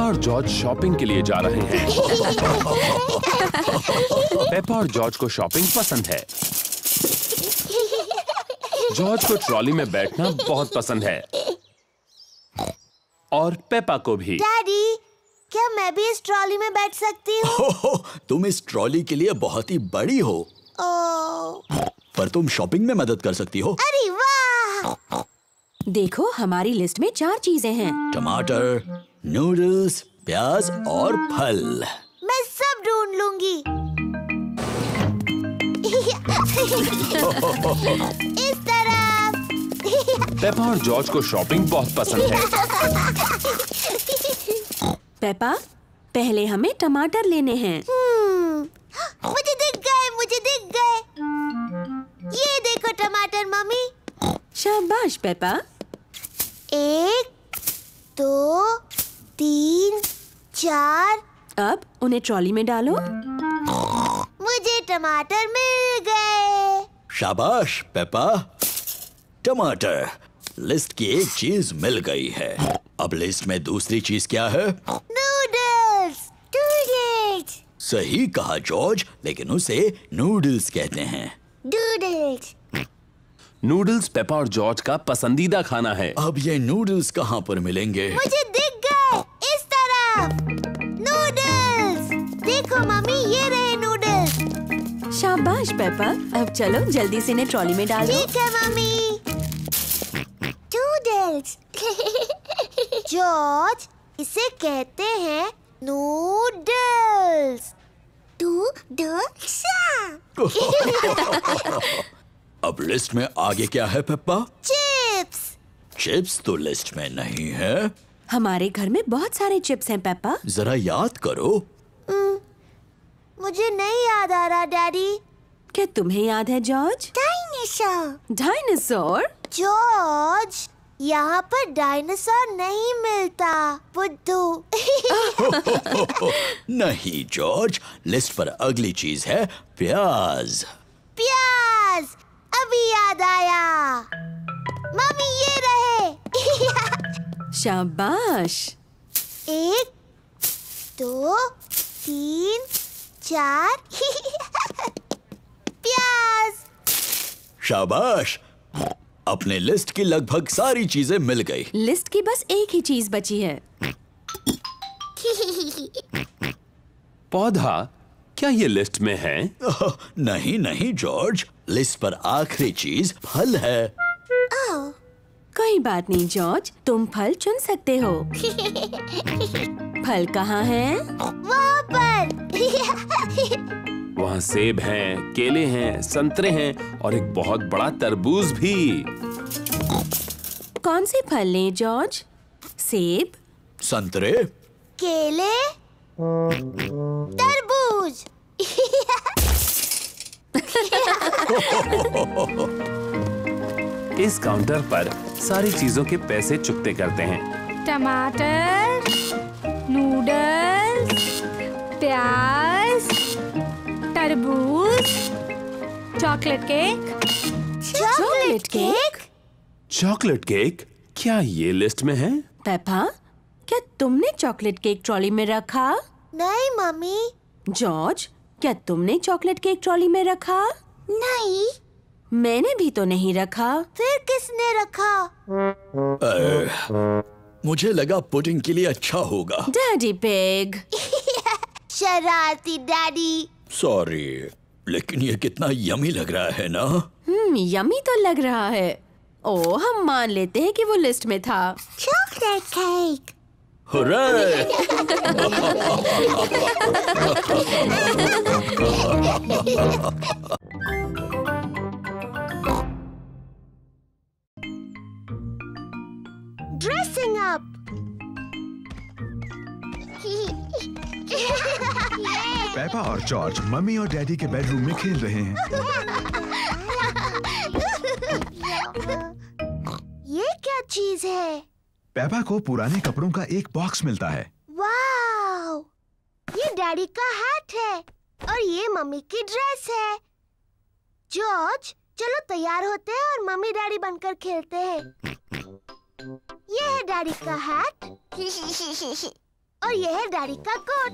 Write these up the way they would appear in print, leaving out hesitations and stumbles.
और George shopping के लिए जा रहे हैं। पेपा और जॉर्ज को शॉपिंग पसंद है। जॉर्ज को ट्रॉली में बैठना बहुत पसंद है और पेपा को भी। डैडी, क्या मैं भी इस ट्रॉली में बैठ सकती हूँ? तुम इस ट्रॉली के लिए बहुत ही बड़ी हो। पर तुम शॉपिंग में मदद कर सकती हो। अरे वाह! देखो, हमारी लिस्ट में 4 चीजें हैं। टमाटर, नूडल्स, प्याज और फल। मैं सब ढूंढ लूंगी। इस तरफ। पेपा और जॉर्ज को शॉपिंग बहुत पसंद है। पेपा, पहले हमें टमाटर लेने हैं। मुझे दिख गए, मुझे दिख गए। ये देखो टमाटर मम्मी। शाबाश पेपा। 1, 2, 3, 4। अब उन्हें ट्रॉली में डालो। मुझे टमाटर मिल गए। शाबाश पेपा। टमाटर। लिस्ट की एक चीज मिल गई है। अब लिस्ट में दूसरी चीज क्या है? नूडल्स। नूडल्स। सही कहा जॉर्ज, लेकिन उसे नूडल्स कहते हैं। नूडल्स। नूडल्स पेपा और जॉर्ज का पसंदीदा खाना है। अब ये नूडल्स कहाँ पर मिलेंगे? मुझे दिख गए, इस तरफ। नूडल्स। देखो मम्मी, ये रहे नूडल्स। शाबाश पेपा। अब चलो जल्दी से इन्हें ट्रॉली में डाल दो। ठीक है मम्मी। नूडल्स। जॉर्ज, इसे कहते हैं नूडल्स। नूडल्स। अब लिस्ट में आगे क्या है पेप्पा? चिप्स। चिप्स तो लिस्ट में नहीं है। हमारे घर में बहुत सारे चिप्स हैं पेप्पा। जरा याद करो। मुझे नहीं याद आ रहा डैडी। क्या तुम्हें याद है जॉर्ज? डायनासोर। डायनासोर? जॉर्ज, यहाँ पर डायनासोर नहीं मिलता। बुद्धू। नहीं जॉर्ज, लिस्ट पर अगली चीज है प्याज। प्याज। अभी याद आया। मम्मी, ये रहे। शाबाश। 1, 2, 3, 4। प्याज। शाबाश। अपने लिस्ट की लगभग सारी चीजें मिल गई। लिस्ट की बस एक ही चीज बची है। पौधा, क्या ये लिस्ट में है? नहीं नहीं जॉर्ज, लिस्ट पर आखिरी चीज फल है। कोई बात नहीं जॉर्ज, तुम फल चुन सकते हो। फल कहाँ हैं? वहाँ पर। वहाँ सेब हैं, केले हैं, संतरे हैं और एक बहुत बड़ा तरबूज भी। कौन से फल लें जॉर्ज? सेब, संतरे, केले, तरबूज। इस काउंटर पर सारी चीजों के पैसे चुकते करते हैं। टमाटर, नूडल्स, प्याज, तरबूज, chocolate cake. Chocolate cake? Chocolate cake? क्या ये लिस्ट में है? पेपा, क्या तुमने चॉकलेट केक ट्रॉली में रखा? नहीं मम्मी। जॉर्ज, क्या तुमने चॉकलेट केक ट्रॉली में रखा? नहीं। मैंने भी तो नहीं रखा। फिर किसने रखा? मुझे लगा पुडिंग के लिए अच्छा होगा। Daddy pig. शरारती डैडी। सॉरी, लेकिन ये कितना यमी लग रहा है ना? यमी तो लग रहा है। ओ, हम मान लेते हैं कि वो लिस्ट में था। Chocolate cake. Hurray! Dressing up. Peppa और जॉर्ज मम्मी और डैडी के बेडरूम में खेल रहे हैं। ये क्या चीज है? पेपा को पुराने कपड़ों का एक बॉक्स मिलता है। वाव! ये डैडी का हैट है और ये मम्मी की ड्रेस है। जॉर्ज, चलो तैयार होते हैं और मम्मी डैडी बनकर खेलते हैं। ये है डैडी का हैट। और ये है डैडी का कोट।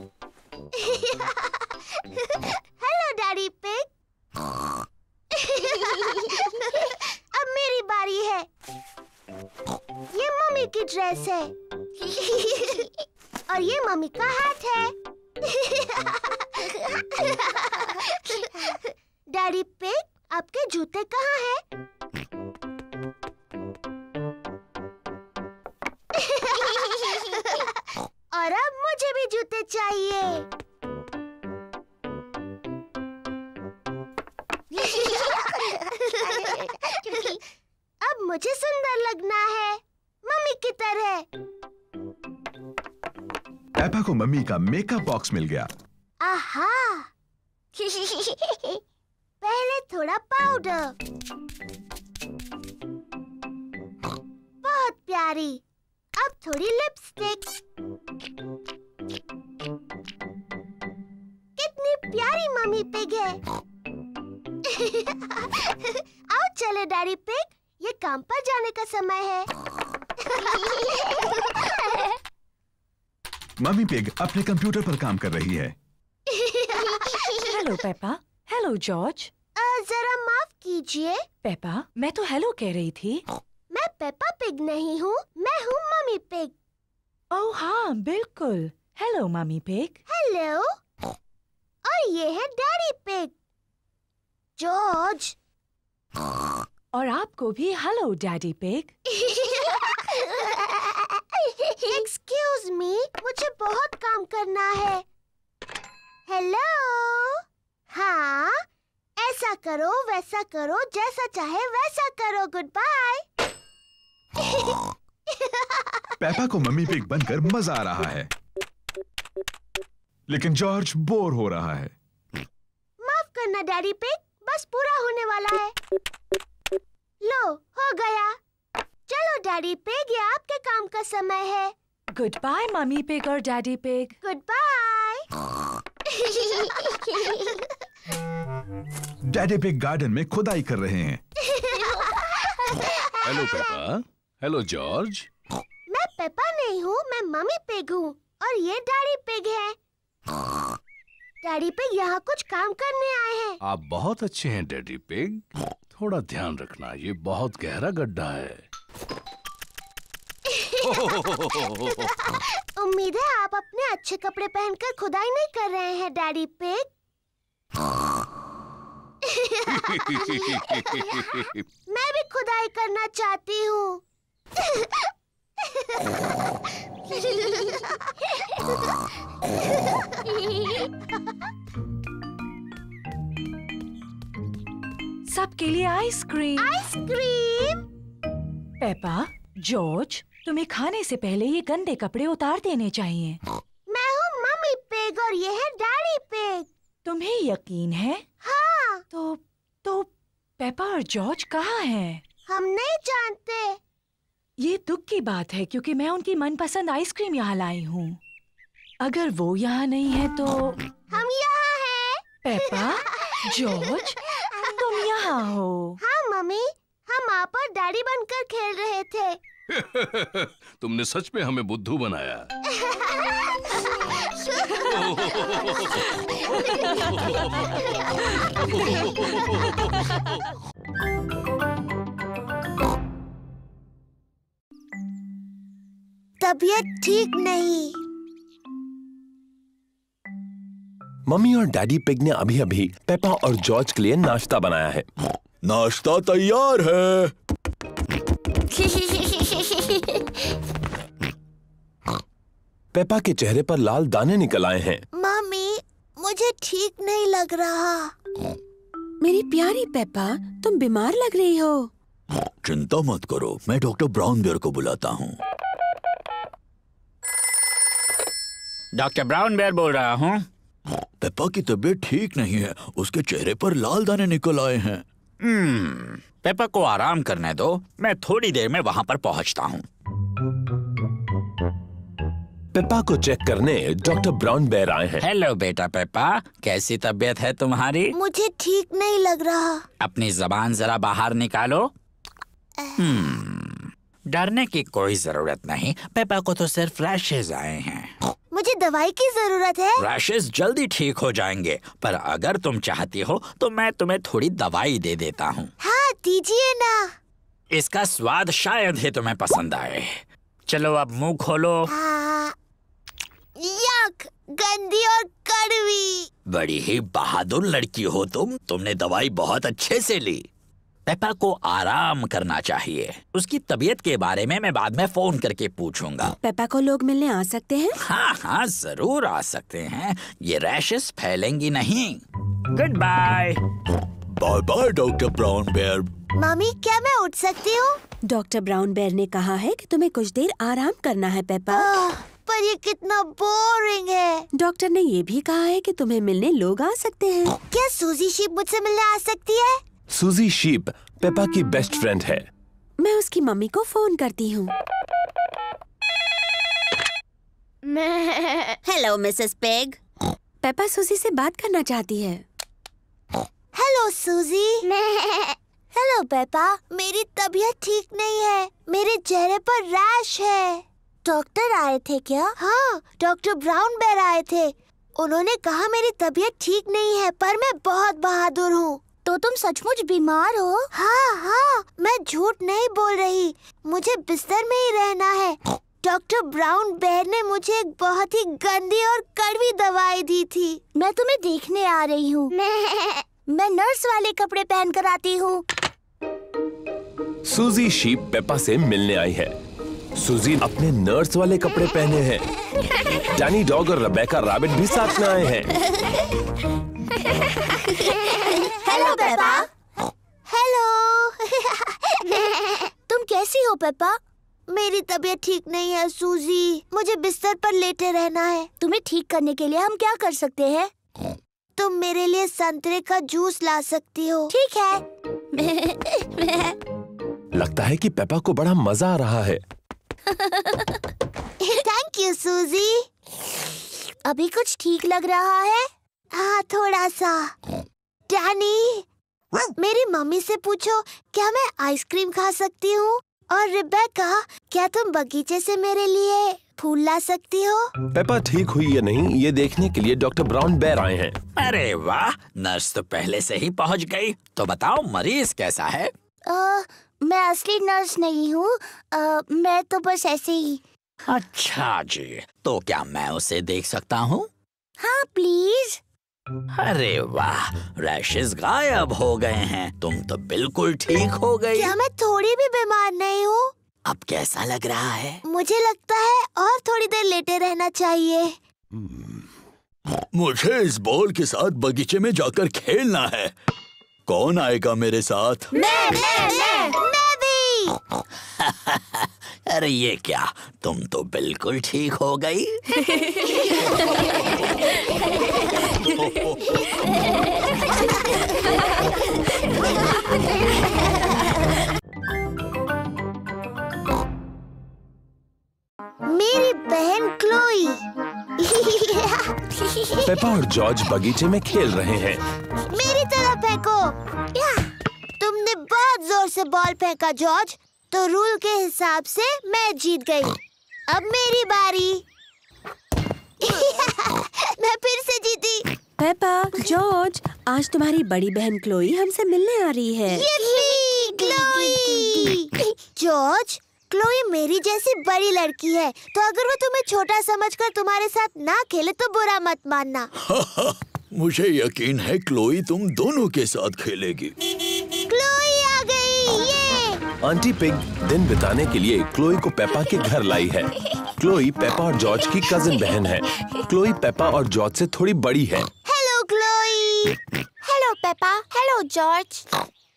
Hello daddy pig. अब मेरी बारी है। ये मम्मी की ड्रेस है और ये मम्मी का हैट है। डैडी पिग, आपके जूते कहाँ हैं? और अब मुझे भी जूते चाहिए। अब मुझे सुंदर लगना है, मम्मी की तरह। पेपा को मम्मी का मेकअप बॉक्स मिल गया। आहा। पहले थोड़ा पाउडर। बहुत प्यारी। अब थोड़ी लिपस्टिक। कितनी प्यारी मम्मी पिग है। आओ चले डैडी पिग, ये काम पर जाने का समय है। मम्मी पिग अपने कंप्यूटर पर काम कर रही है। Hello Peppa. Hello George. जरा माफ कीजिए। पेपा, मैं तो हेलो कह रही थी। मैं पेपा पिग नहीं हूँ, मैं हूँ मम्मी पिग। ओह हाँ, बिल्कुल। Hello mummy pig. हेलो। और ये है डैडी पिग। जॉर्ज। और आपको भी hello daddy pig. Excuse me, मुझे बहुत काम करना है। हेलो। हाँ, ऐसा करो, वैसा करो, जैसा चाहे वैसा करो। Goodbye. पेपा को मम्मी पिग बनकर मजा आ रहा है, लेकिन जॉर्ज बोर हो रहा है। माफ करना डैडी पिग, बस पूरा होने वाला है। लो, हो गया। चलो डैडी पिग, ये आपके काम का समय है। गुड बाय मम्मी पिग और daddy pig. Goodbye. Daddy pig garden में खुदाई कर रहे हैं। Hello Peppa. Hello George. मैं पेपा नहीं हूँ, मैं मम्मी पिग हूँ और ये डैडी पिग है। डैडी पिग यहाँ कुछ काम करने आए हैं। आप बहुत अच्छे हैं डैडी पिग। थोड़ा ध्यान रखना, ये बहुत गहरा गड्ढा है। उम्मीद है आप अपने अच्छे कपड़े पहनकर खुदाई नहीं कर रहे हैं डैडी पिग। मैं भी खुदाई करना चाहती हूँ। सबके लिए आइसक्रीम। आइसक्रीम। पेपा, जॉर्ज, तुम्हें खाने से पहले ये गंदे कपड़े उतार देने चाहिए। मैं हूँ मम्मी पिग और ये है डैडी पिग। तुम्हें यकीन है? हाँ। तो पेपा और जॉर्ज कहाँ हैं? हम नहीं जानते। ये दुख की बात है क्योंकि मैं उनकी मनपसंद आइसक्रीम यहाँ लाई हूँ। अगर वो यहाँ नहीं है तो हम यहाँ हैं। पेपा, जॉर्ज, तुम यहाँ हो। हाँ मम्मी, हम आप और डैडी बनकर खेल रहे थे। तुमने सच में हमें बुद्धू बनाया। तबीयत ठीक नहीं। मम्मी और डैडी पिग ने अभी अभी पेपा और जॉर्ज के लिए नाश्ता बनाया है। नाश्ता तैयार है। पेपा के चेहरे पर लाल दाने निकल आए हैं। मम्मी, मुझे ठीक नहीं लग रहा। मेरी प्यारी पेपा, तुम बीमार लग रही हो। चिंता मत करो, मैं डॉक्टर ब्राउन बेयर को बुलाता हूँ। डॉक्टर ब्राउन बेयर बोल रहा हूँ। पेपा की तबीयत ठीक नहीं है, उसके चेहरे पर लाल दाने निकल आए हैं। पेपा को आराम करने दो, मैं थोड़ी देर में वहाँ पर पहुँचता हूँ। पेपा को चेक करने डॉक्टर ब्राउन बेयर आए हैं। हेलो बेटा पेपा, कैसी तबीयत है तुम्हारी? मुझे ठीक नहीं लग रहा। अपनी जबान जरा बाहर निकालो। डरने की कोई जरूरत नहीं, पेपा को तो सिर्फ रैशेज आए हैं। मुझे दवाई की जरूरत है। रैशेस जल्दी ठीक हो जाएंगे, पर अगर तुम चाहती हो तो मैं तुम्हें थोड़ी दवाई दे देता हूँ। हाँ दीजिए ना। इसका स्वाद शायद ही तुम्हें पसंद आए। चलो अब मुंह खोलो। यक, गंदी और कड़वी। बड़ी ही बहादुर लड़की हो तुमने दवाई बहुत अच्छे से ली। पेपा को आराम करना चाहिए। उसकी तबीयत के बारे में मैं बाद में फोन करके पूछूंगा। पेपा को लोग मिलने आ सकते हैं? हाँ जरूर आ सकते हैं। ये रैशेस फैलेंगी नहीं। Goodbye. Bye bye doctor Brown bear. Mummy, क्या मैं उठ सकती हूँ? डॉक्टर ब्राउन बेयर ने कहा है कि तुम्हें कुछ देर आराम करना है पेपा। पर ये कितना बोरिंग है। डॉक्टर ने ये भी कहा है कि तुम्हें मिलने लोग आ सकते हैं। क्या सूजी शीप मुझसे मिलने आ सकती है? सूजी शीप पेपा की बेस्ट फ्रेंड है। मैं उसकी मम्मी को फोन करती हूँ। Hello Mrs pig. पेपा सूजी से बात करना चाहती है। हेलो सूजी। हेलो पेपा, मेरी तबीयत ठीक नहीं है। मेरे चेहरे पर रैश है। डॉक्टर आए थे क्या? हाँ, डॉक्टर ब्राउन बेयर आए थे। उन्होंने कहा मेरी तबीयत ठीक नहीं है, पर मैं बहुत बहादुर हूँ। तो तुम सचमुच बीमार हो? हाँ, मैं झूठ नहीं बोल रही। मुझे बिस्तर में ही रहना है। डॉक्टर ब्राउन बेयर ने मुझे एक बहुत ही गंदी और कड़वी दवाई दी थी। मैं तुम्हें देखने आ रही हूँ। मैं नर्स वाले कपड़े पहन कर आती हूँ। सूजी शीप पेपा से मिलने आई है। सूजी अपने नर्स वाले कपड़े पहने हैं। डैनी डॉग और रेबेका रैबिट भी साथ में आए हैं। Hello Peppa. हेलो। तुम कैसी हो पेपा? मेरी तबीयत ठीक नहीं है सूजी। मुझे बिस्तर पर लेटे रहना है। तुम्हें ठीक करने के लिए हम क्या कर सकते हैं? तुम मेरे लिए संतरे का जूस ला सकती हो। ठीक है। लगता है कि पेपा को बड़ा मजा आ रहा है। थैंक यू सूजी। अभी कुछ ठीक लग रहा है? हाँ, थोड़ा सा। डैनी, मेरी मम्मी से पूछो क्या मैं आइसक्रीम खा सकती हूँ? और रेबेका, क्या तुम बगीचे से मेरे लिए फूल ला सकती हो? पेपा ठीक हुई या नहीं ये देखने के लिए डॉक्टर ब्राउन बेयर आए हैं। अरे वाह, नर्स तो पहले से ही पहुंच गई। तो बताओ मरीज कैसा है? मैं असली नर्स नहीं हूँ। मैं तो बस ऐसे ही। अच्छा जी, तो क्या मैं उसे देख सकता हूँ? हाँ प्लीज। अरे वाह, रैशेस गायब हो गए हैं। तुम तो बिल्कुल ठीक हो गई। क्या मैं थोड़ी भी बीमार नहीं हूँ? अब कैसा लग रहा है? मुझे लगता है और थोड़ी देर लेटे रहना चाहिए। मुझे इस बॉल के साथ बगीचे में जाकर खेलना है। कौन आएगा मेरे साथ? मैं भी। अरे ये क्या, तुम तो बिल्कुल ठीक हो गई। मेरी बहन क्लोई। पेपा और जॉर्ज बगीचे में खेल रहे हैं। मेरी तरफ फेंको। तुमने बहुत जोर से बॉल फेंका जॉर्ज, तो रूल के हिसाब से मैं जीत गई। अब मेरी बारी। मैं फिर से जीती। पेपा, जॉर्ज, आज तुम्हारी बड़ी बहन क्लोई हमसे मिलने आ रही है। क्लोई। जॉर्ज, क्लोई मेरी जैसी बड़ी लड़की है, तो अगर वो तुम्हें छोटा समझकर तुम्हारे साथ ना खेले तो बुरा मत मानना। मुझे यकीन है क्लोई तुम दोनों के साथ खेलेगी। क्लोई आ गई। ये आंटी पिग दिन बिताने के लिए क्लोई को पेपा के घर लाई है। क्लोई पेपा और जॉर्ज की कजिन बहन है। क्लोई पेपा और जॉर्ज से थोड़ी बड़ी है। Hello Chloe. Hello Peppa. Hello George.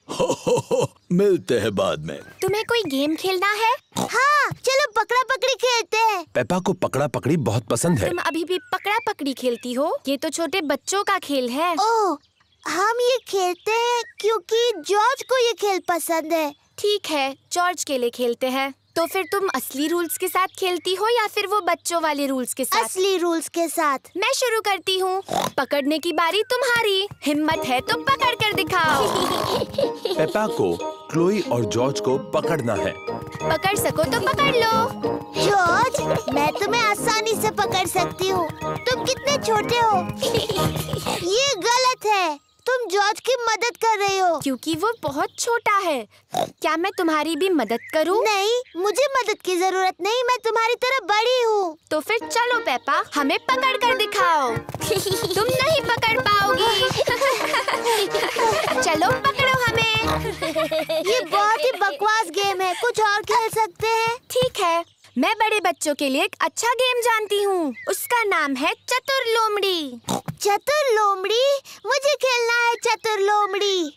हो, मिलते हैं बाद में। तुम्हें कोई गेम खेलना है? हाँ, चलो पकड़ा पकड़ी खेलते हैं। पेपा को पकड़ा पकड़ी बहुत पसंद है। तुम अभी भी पकड़ा पकड़ी खेलती हो? ये तो छोटे बच्चों का खेल है। ओह, हम ये खेलते हैं क्योंकि जॉर्ज को ये खेल पसंद है। ठीक है, जॉर्ज के लिए खेलते हैं। तो फिर तुम असली रूल्स के साथ खेलती हो या फिर वो बच्चों वाले रूल्स के साथ? असली रूल्स के साथ। मैं शुरू करती हूँ। पकड़ने की बारी तुम्हारी। हिम्मत है तो पकड़ कर दिखाओ। पेपा को क्लोई और जॉर्ज को पकड़ना है। पकड़ सको तो पकड़ लो। जॉर्ज, मैं तुम्हें आसानी से पकड़ सकती हूँ। तुम कितने छोटे हो। ये गलत है। तुम जॉर्ज की मदद कर रही हो। क्योंकि वो बहुत छोटा है। क्या मैं तुम्हारी भी मदद करूं? नहीं, मुझे मदद की जरूरत नहीं। मैं तुम्हारी तरह बड़ी हूँ। तो फिर चलो पेपा, हमें पकड़ कर दिखाओ। तुम नहीं पकड़ पाओगी। चलो पकड़ो हमें। ये बहुत ही बकवास गेम है। कुछ और खेल सकते हैं? ठीक है, मैं बड़े बच्चों के लिए एक अच्छा गेम जानती हूँ। उसका नाम है चतुर लोमड़ी। चतुर लोमड़ी? मुझे खेलना है चतुर लोमड़ी।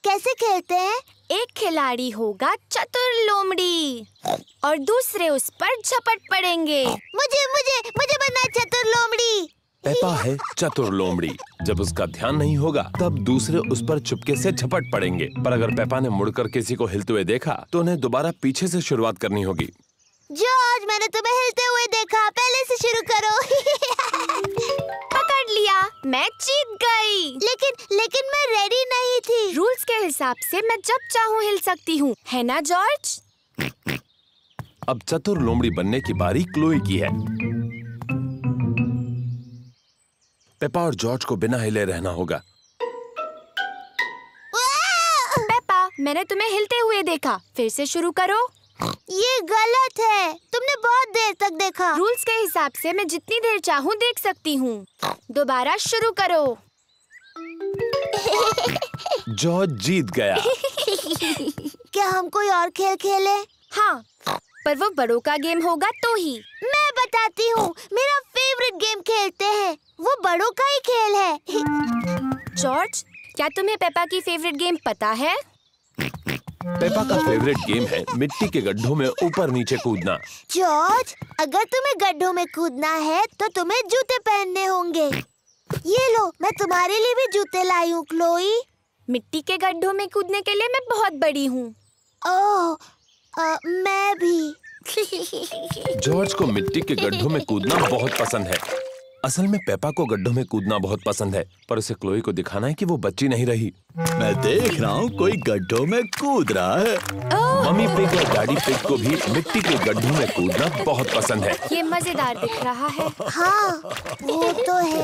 कैसे खेलते हैं? एक खिलाड़ी होगा चतुर लोमड़ी और दूसरे उस पर झपट पड़ेंगे। मुझे मुझे मुझे बनना है चतुर लोमड़ी। पेपा है चतुर लोमड़ी। जब उसका ध्यान नहीं होगा तब दूसरे उस पर चुपके से झपट पड़ेंगे। पर अगर पेपा ने मुड़कर किसी को हिलते हुए देखा तो उन्हें दोबारा पीछे से शुरुआत करनी होगी। जॉर्ज, मैंने तुम्हें हिलते हुए देखा। पहले से शुरू करो। पकड़ लिया, मैं जीत गई। लेकिन मैं रेडी नहीं थी। रूल्स के हिसाब से मैं जब चाहूँ हिल सकती हूँ, है ना जॉर्ज? अब चतुर लोमड़ी बनने की बारी क्लोई की है। पेपा और जॉर्ज को बिना हिले रहना होगा। पेपा, मैंने तुम्हें हिलते हुए देखा। फिर से शुरू करो। ये गलत है। तुमने बहुत देर तक देखा। रूल्स के हिसाब से मैं जितनी देर चाहूँ देख सकती हूँ। दोबारा शुरू करो। जॉर्ज जीत गया। क्या हम कोई और खेल खेले? हाँ, पर वो बड़ों का गेम होगा तो ही। मैं बताती हूँ। मेरा फेवरेट गेम खेलते हैं। वो बड़ों का ही खेल है। जॉर्ज, क्या तुम्हें पेपा की फेवरेट गेम पता है? पेपा का फेवरेट गेम है मिट्टी के गड्ढों में ऊपर नीचे कूदना। जॉर्ज, अगर तुम्हें गड्ढों में कूदना है तो तुम्हें जूते पहनने होंगे। ये लो, मैं तुम्हारे लिए भी जूते लाई हूँ क्लोई। मिट्टी के गड्ढों में कूदने के लिए मैं बहुत बड़ी हूँ। ओह, मैं भी। जॉर्ज को मिट्टी के गड्ढों में कूदना बहुत पसंद है। असल में पेपा को गड्ढों में कूदना बहुत पसंद है, पर उसे क्लोई को दिखाना है कि वो बच्ची नहीं रही। मैं देख रहा हूँ कोई गड्ढों में कूद रहा है। मम्मी पिग और डैडी पिग को भी मिट्टी के गड्ढों में कूदना बहुत पसंद है। ये मजेदार दिख रहा है। हाँ, वो तो है।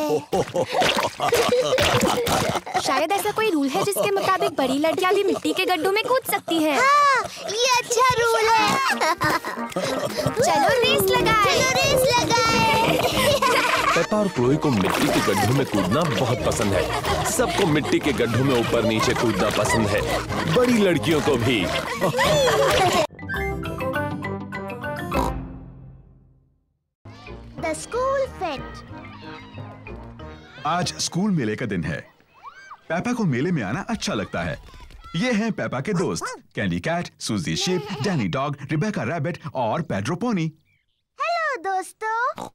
शायद ऐसा कोई रूल है जिसके मुताबिक बड़ी लड़कियां भी मिट्टी के गड्ढों में कूद सकती हैं। हाँ, ये अच्छा रूल है। चलो रेस लगाएं। पेपा और क्लोई को मिट्टी के गड्ढों में कूदना बहुत पसंद है। सबको मिट्टी के गड्ढों में ऊपर नीचे कूदना पसंद है, बड़ी लड़कियों को भी। The school fate. आज स्कूल मेले का दिन है। पेपा को मेले में आना अच्छा लगता है। ये हैं पेपा के दोस्त, Candy Cat, Suzy Sheep, Danny Dog, Rebecca Rabbit और पेड्रो पोनी। हेलो दोस्तों।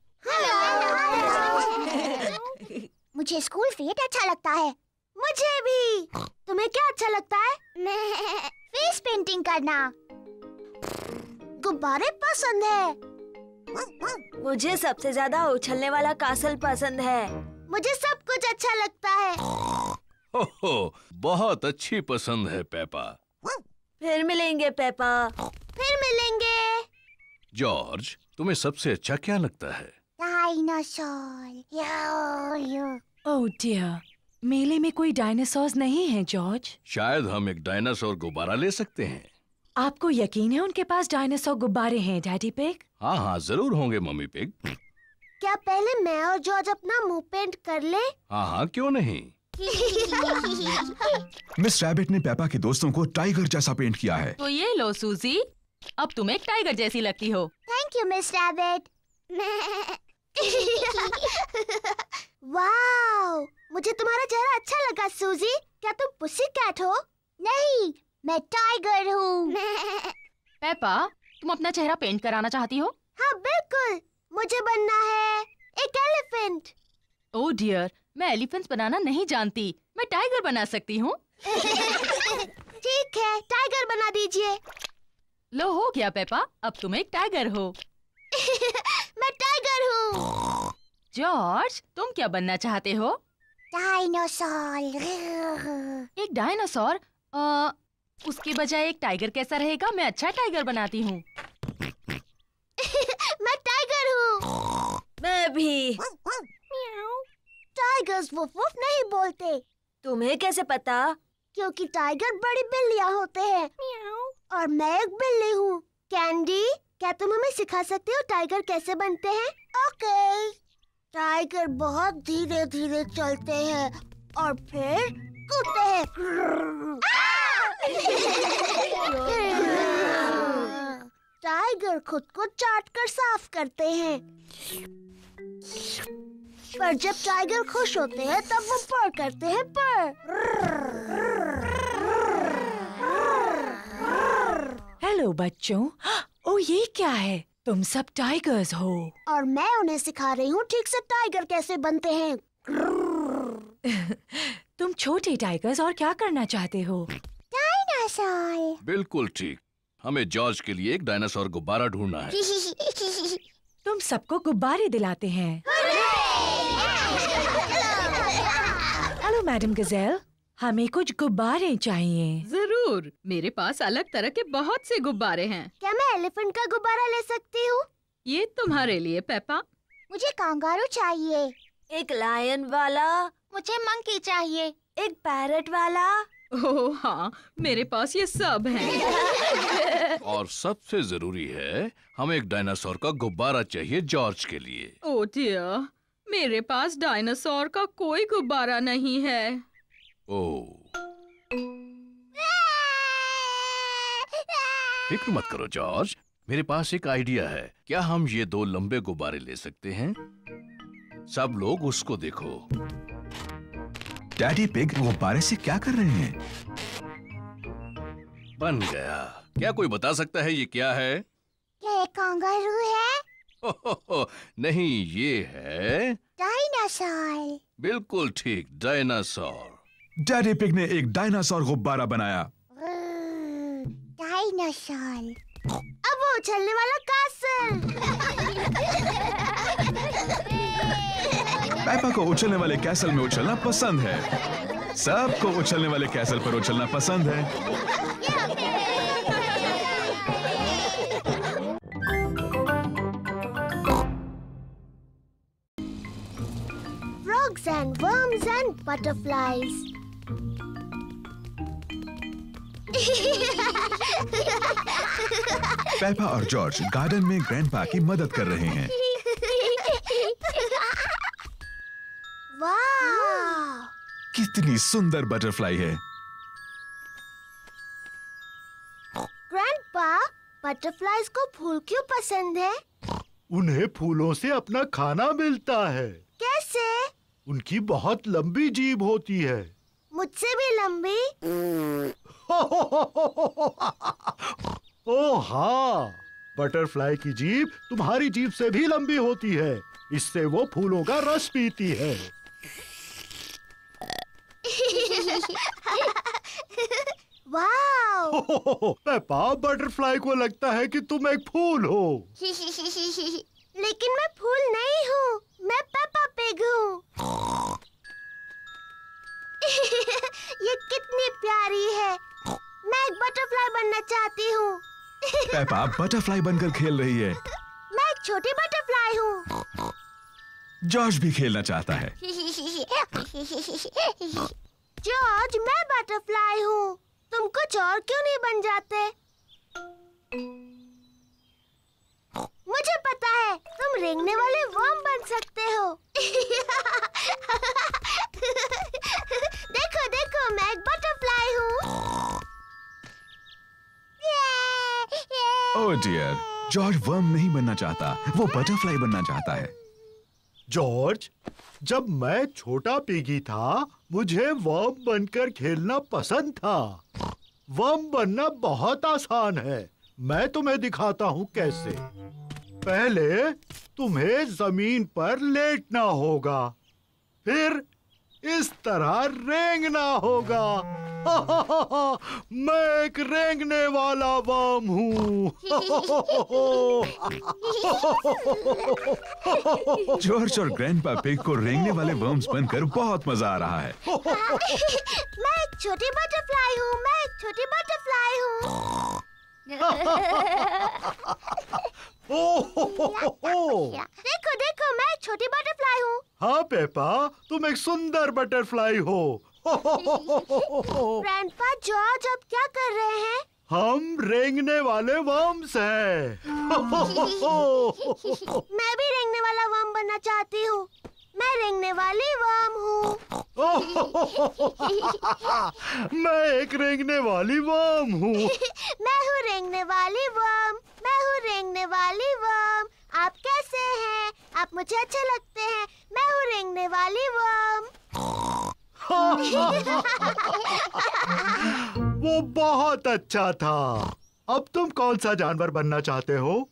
मुझे स्कूल फेट अच्छा लगता है। मुझे भी। तुम्हें क्या अच्छा लगता है? फेस पेंटिंग करना। गुब्बारे पसंद है। मुझे सबसे ज्यादा उछलने वाला कासल पसंद है। मुझे सब कुछ अच्छा लगता है। ओहो, बहुत अच्छी पसंद है पेपा। फिर मिलेंगे पेपा। फिर मिलेंगे। जॉर्ज, तुम्हें सबसे अच्छा क्या लगता है? डायनासोर। ओह डियर, मेले में कोई डायनासोर्स नहीं है जॉर्ज। शायद हम एक डायनासोर गुब्बारा ले सकते हैं। आपको यकीन है उनके पास डायनासोर गुब्बारे हैं डैडी पिग? हाँ हाँ, जरूर होंगे मम्मी पिग। क्या पहले मैं और जॉर्ज अपना मुंह पेंट कर ले? हाँ हाँ, क्यों नहीं। मिस रैबिट ने पेपा के दोस्तों को टाइगर जैसा पेंट किया है। तो ये लो सूजी, अब तुम एक टाइगर जैसी लगती हो। Thank you miss rabbit. Wow, मुझे तुम्हारा चेहरा अच्छा लगा सूजी। क्या तुम पुसी कैट हो? नहीं, मैं टाइगर हूँ। पेपा, तुम अपना चेहरा पेंट कराना चाहती हो? हाँ बिल्कुल, मुझे बनना है एक एलिफेंट। ओह डियर, मैं एलिफेंट्स बनाना नहीं जानती। मैं टाइगर बना सकती हूँ। ठीक है, टाइगर बना दीजिए। लो हो गया पेपा, अब तुम एक टाइगर हो। मैं टाइगर हूँ। जॉर्ज, तुम क्या बनना चाहते हो? डायनासोर। एक डायनासोर? उसके बजाय एक टाइगर कैसा रहेगा? मैं अच्छा टाइगर बनाती हूँ। मैं टाइगर हूँ। मैं भी। टाइगर्स वुफ वुफ नहीं बोलते। तुम्हें कैसे पता? क्योंकि टाइगर बड़ी बिल्लियाँ होते हैं और मैं एक बिल्ली हूँ। कैंडी, क्या तुम हमें सिखा सकते हो टाइगर कैसे बनते हैं? ओके। टाइगर बहुत धीरे धीरे चलते हैं और फिर कूदते हैं। टाइगर खुद को चाट कर साफ करते हैं। पर जब टाइगर खुश होते हैं तब वो पर करते हैं पर। हेलो बच्चों। ओ ये क्या है? तुम सब टाइगर्स हो। और मैं उन्हें सिखा रही हूँ ठीक से टाइगर कैसे बनते हैं। तुम छोटे टाइगर्स और क्या करना चाहते हो? डायनासोर। बिल्कुल ठीक। हमें जॉर्ज के लिए एक डायनासोर गुब्बारा ढूंढना है। तुम सबको गुब्बारे दिलाते हैं। हेलो मैडम गजेल, हमें कुछ गुब्बारे चाहिए। जरूर, मेरे पास अलग तरह के बहुत से गुब्बारे हैं। क्या मैं एलिफेंट का गुब्बारा ले सकती हूँ? ये तुम्हारे लिए पेपा। मुझे कांगारू चाहिए। एक लायन वाला। मुझे मंकी चाहिए। एक पैरट वाला। ओह हाँ, मेरे पास ये सब हैं। और सबसे जरूरी है, हमें एक डायनासोर का गुब्बारा चाहिए जॉर्ज के लिए। ओह डियर, मेरे पास डायनासोर का कोई गुब्बारा नहीं है। ओह, फिक्र मत करो जॉर्ज, मेरे पास एक आइडिया है। क्या हम ये 2 लंबे गुब्बारे ले सकते हैं? सब लोग उसको देखो। डैडी पिग गुब्बारे से क्या कर रहे हैं? बन गया। क्या कोई बता सकता है ये क्या है? क्या ये कांगारू है? नहीं, ये है डायनासोर। बिल्कुल ठीक, डायनासोर। डैडी पिग ने एक डायनासोर गुब्बारा बनाया। डायनासोर। अब वो उछलने वाला कासल। पेपा को उछलने वाले कैसल में उछलना पसंद है। सबको उछलने वाले कैसल पर उछलना पसंद है। Frogs and worms and butterflies. Peppa और जॉर्ज गार्डन में ग्रैंडपा की मदद कर रहे हैं। वाह! कितनी सुंदर बटरफ्लाई है। ग्रैंडपा, बटरफ्लाइज को फूल क्यों पसंद है? उन्हें फूलों से अपना खाना मिलता है। कैसे? उनकी बहुत लंबी जीभ होती है। मुझसे भी लंबी? ओह हाँ, बटरफ्लाई की जीभ तुम्हारी जीभ से भी लंबी होती है। इससे वो फूलों का रस पीती है। वाओ! पेपा, बटरफ्लाई को लगता है कि तुम एक फूल हो। लेकिन मैं फूल नहीं हूँ, मैं पेपा पिग हूँ। ये कितनी प्यारी है। मैं एक बटरफ्लाई बनना चाहती हूँ। पेपा बटरफ्लाई बनकर खेल रही है। मैं एक छोटी बटरफ्लाई हूँ। जॉर्ज भी खेलना चाहता है। जॉर्ज, मैं बटरफ्लाई हूँ। तुम कुछ और क्यों नहीं बन जाते? मुझे पता है, तुम रेंगने वाले वर्म बन सकते हो। देखो देखो, मैं एक बटरफ्लाई हूँ। ओह डियर, जॉर्ज वर्म नहीं बनना चाहता, वो बटरफ्लाई बनना चाहता है। जॉर्ज, जब मैं छोटा पिगी था, मुझे वर्म बनकर खेलना पसंद था। वर्म बनना बहुत आसान है। मैं तुम्हें दिखाता हूँ कैसे। पहले तुम्हें जमीन पर लेटना होगा, फिर इस तरह रेंगना होगा। मैं एक रेंगने वाला वर्म हूँ। जॉर्ज और ग्रैंडपा पिग को रेंगने वाले वर्म्स बनकर बहुत मजा आ रहा है। मैं एक छोटी बटरफ्लाई हूँ, मैं एक छोटी बटरफ्लाई हूँ। देखो देखो, मैं एक छोटी बटरफ्लाई हूँ। हाँ पेपा, तुम एक सुंदर बटरफ्लाई हो। ग्रैंडपा, जॉर्ज अब क्या कर रहे हैं? हम रेंगने वाले वर्म्स हैं। मैं भी रेंगने वाला वर्म बनना चाहती हूँ। मैं रेंगने वाली वर्म हूँ। मैं एक रेंगने वाली वर्म हूँ। मैं हूँ रेंगने वाली वर्म। मैं हूँ रेंगने वाली वर्म। आप कैसे हैं? आप मुझे अच्छे लगते हैं। मैं हूँ रेंगने वाली वर्म। वो बहुत अच्छा था। अब तुम कौन सा जानवर बनना चाहते हो?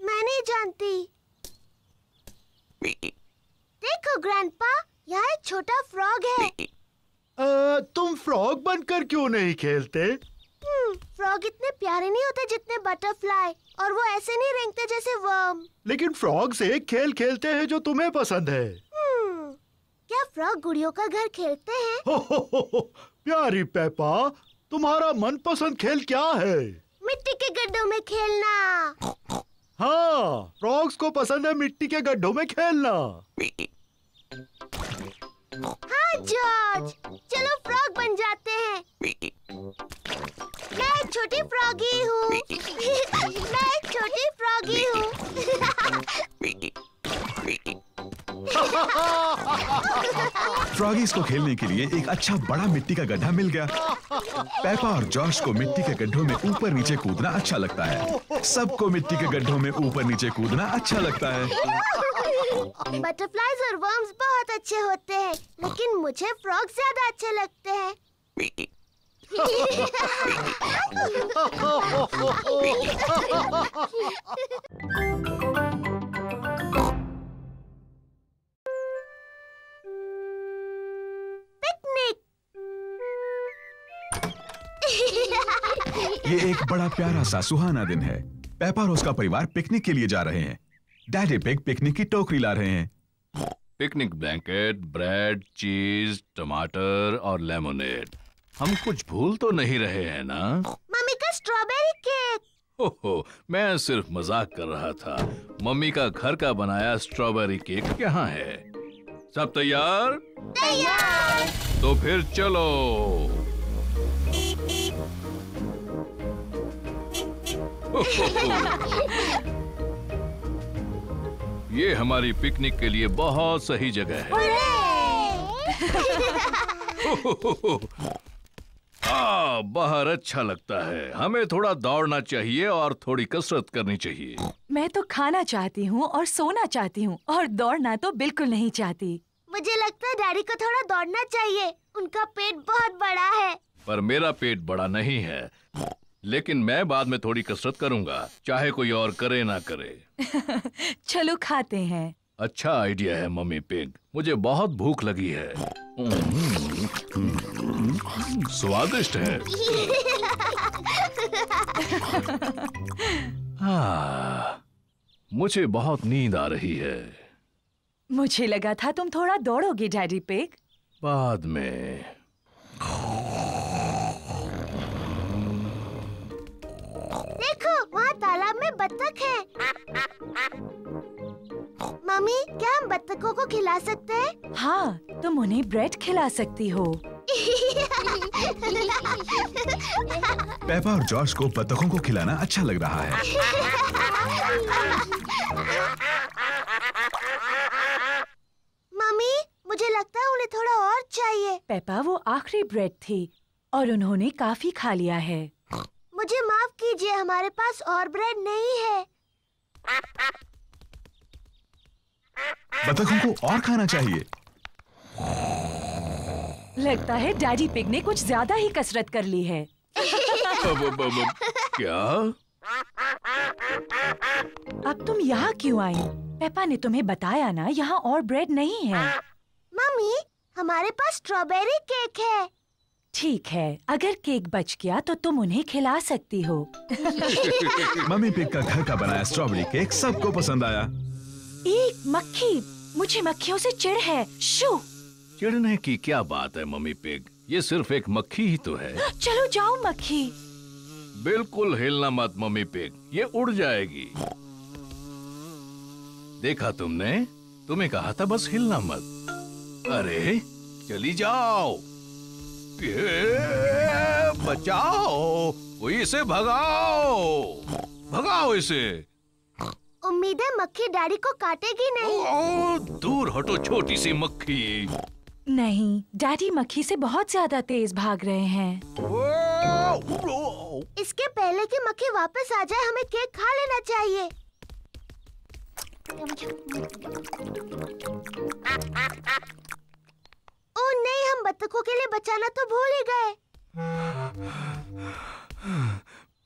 मैं नहीं जानती। देखो ग्रैंडपा, यहाँ एक छोटा फ्रॉग है। तुम फ्रॉग बनकर क्यों नहीं खेलते? फ्रॉग इतने प्यारे नहीं होते जितने बटरफ्लाई, और वो ऐसे नहीं रेंगते जैसे वर्म। लेकिन फ्रॉग से खेल खेलते हैं जो तुम्हें पसंद है। क्या फ्रॉग गुड़ियों का घर खेलते हैं? प्यारी पेपा, तुम्हारा मनपसंद खेल क्या है? मिट्टी के गड्ढों में खेलना। हाँ, फ्रॉग्स को पसंद है मिट्टी के गड्ढों में खेलना। हाँ जॉर्ज, चलो फ्रॉग बन जाते हैं। मैं एक छोटी फ्रॉगी हूँ। मैं एक छोटी फ्रॉगी हूँ। फ्रॉगीज को खेलने के लिए एक अच्छा बड़ा मिट्टी का गड्ढा मिल गया। पेपा और जॉर्ज को मिट्टी के गड्ढों में ऊपर नीचे कूदना अच्छा लगता है। सबको मिट्टी के गड्ढों में ऊपर नीचे कूदना अच्छा लगता है। बटरफ्लाइज और वर्म्स बहुत अच्छे होते हैं, लेकिन मुझे फ्रॉग ज्यादा अच्छे लगते हैं। ये एक बड़ा प्यारा सा सुहाना दिन है। पेपा और उसका परिवार पिकनिक के लिए जा रहे हैं। डैडी पिग पिकनिक की टोकरी ला रहे हैं। पिकनिक ब्लैंकेट, ब्रेड, चीज, टमाटर और लेमोनेड। हम कुछ भूल तो नहीं रहे हैं ना? मम्मी का स्ट्रॉबेरी केक। ओहो, मैं सिर्फ मजाक कर रहा था। मम्मी का घर का बनाया स्ट्रॉबेरी केक यहाँ है। सब तैयार? तैयार। तो फिर चलो। ये हमारी पिकनिक के लिए बहुत सही जगह है। बाहर अच्छा लगता है। हमें थोड़ा दौड़ना चाहिए और थोड़ी कसरत करनी चाहिए। मैं तो खाना चाहती हूँ और सोना चाहती हूँ, और दौड़ना तो बिल्कुल नहीं चाहती। मुझे लगता है डैडी को थोड़ा दौड़ना चाहिए। उनका पेट बहुत बड़ा है। पर मेरा पेट बड़ा नहीं है। लेकिन मैं बाद में थोड़ी कसरत करूंगा, चाहे कोई और करे ना करे। चलो खाते हैं। अच्छा आइडिया है मम्मी पिग। मुझे बहुत भूख लगी है। स्वादिष्ट है। मुझे बहुत नींद आ रही है। मुझे लगा था तुम थोड़ा दौड़ोगे डैडी पिग। बाद में। देखो, वहाँ तालाब में बत्तख है। मम्मी, क्या हम बत्तखों को खिला सकते हैं? हाँ, तुम उन्हें ब्रेड खिला सकती हो। पेपा और जॉर्ज को बत्तखों को खिलाना अच्छा लग रहा है। मम्मी, मुझे लगता है उन्हें थोड़ा और चाहिए। पेपा, वो आखिरी ब्रेड थी और उन्होंने काफी खा लिया है। मुझे माफ कीजिए, हमारे पास और ब्रेड नहीं है। बत्तखों को और खाना चाहिए। लगता है डैडी पिग ने कुछ ज्यादा ही कसरत कर ली है। क्या? अब तुम यहाँ क्यों आई? पेपा ने तुम्हें बताया ना, यहाँ और ब्रेड नहीं है। मम्मी, हमारे पास स्ट्रॉबेरी केक है। ठीक है, अगर केक बच गया तो तुम उन्हें खिला सकती हो। मम्मी पिग का घर का बनाया स्ट्रॉबेरी केक सबको पसंद आया। एक मक्खी, मुझे मक्खियों से चिढ़ है। शू! चिढ़ने की क्या बात है मम्मी पिग, ये सिर्फ एक मक्खी ही तो है। चलो जाओ मक्खी। बिल्कुल हिलना मत मम्मी पिग, ये उड़ जाएगी। देखा तुमने, तुम्हें कहा था बस हिलना मत। अरे चली जाओ, बचाओ, कोई इसे भगाओ, भगाओ इसे। उम्मीद है मक्खी डैडी को काटेगी नहीं। ओ, दूर हटो छोटी सी मक्खी। नहीं, डैडी मक्खी से बहुत ज्यादा तेज भाग रहे हैं। इसके पहले कि मक्खी वापस आ जाए, हमें केक खा लेना चाहिए। ओह नहीं, हम बत्तखों के लिए बचाना तो भूल ही गए।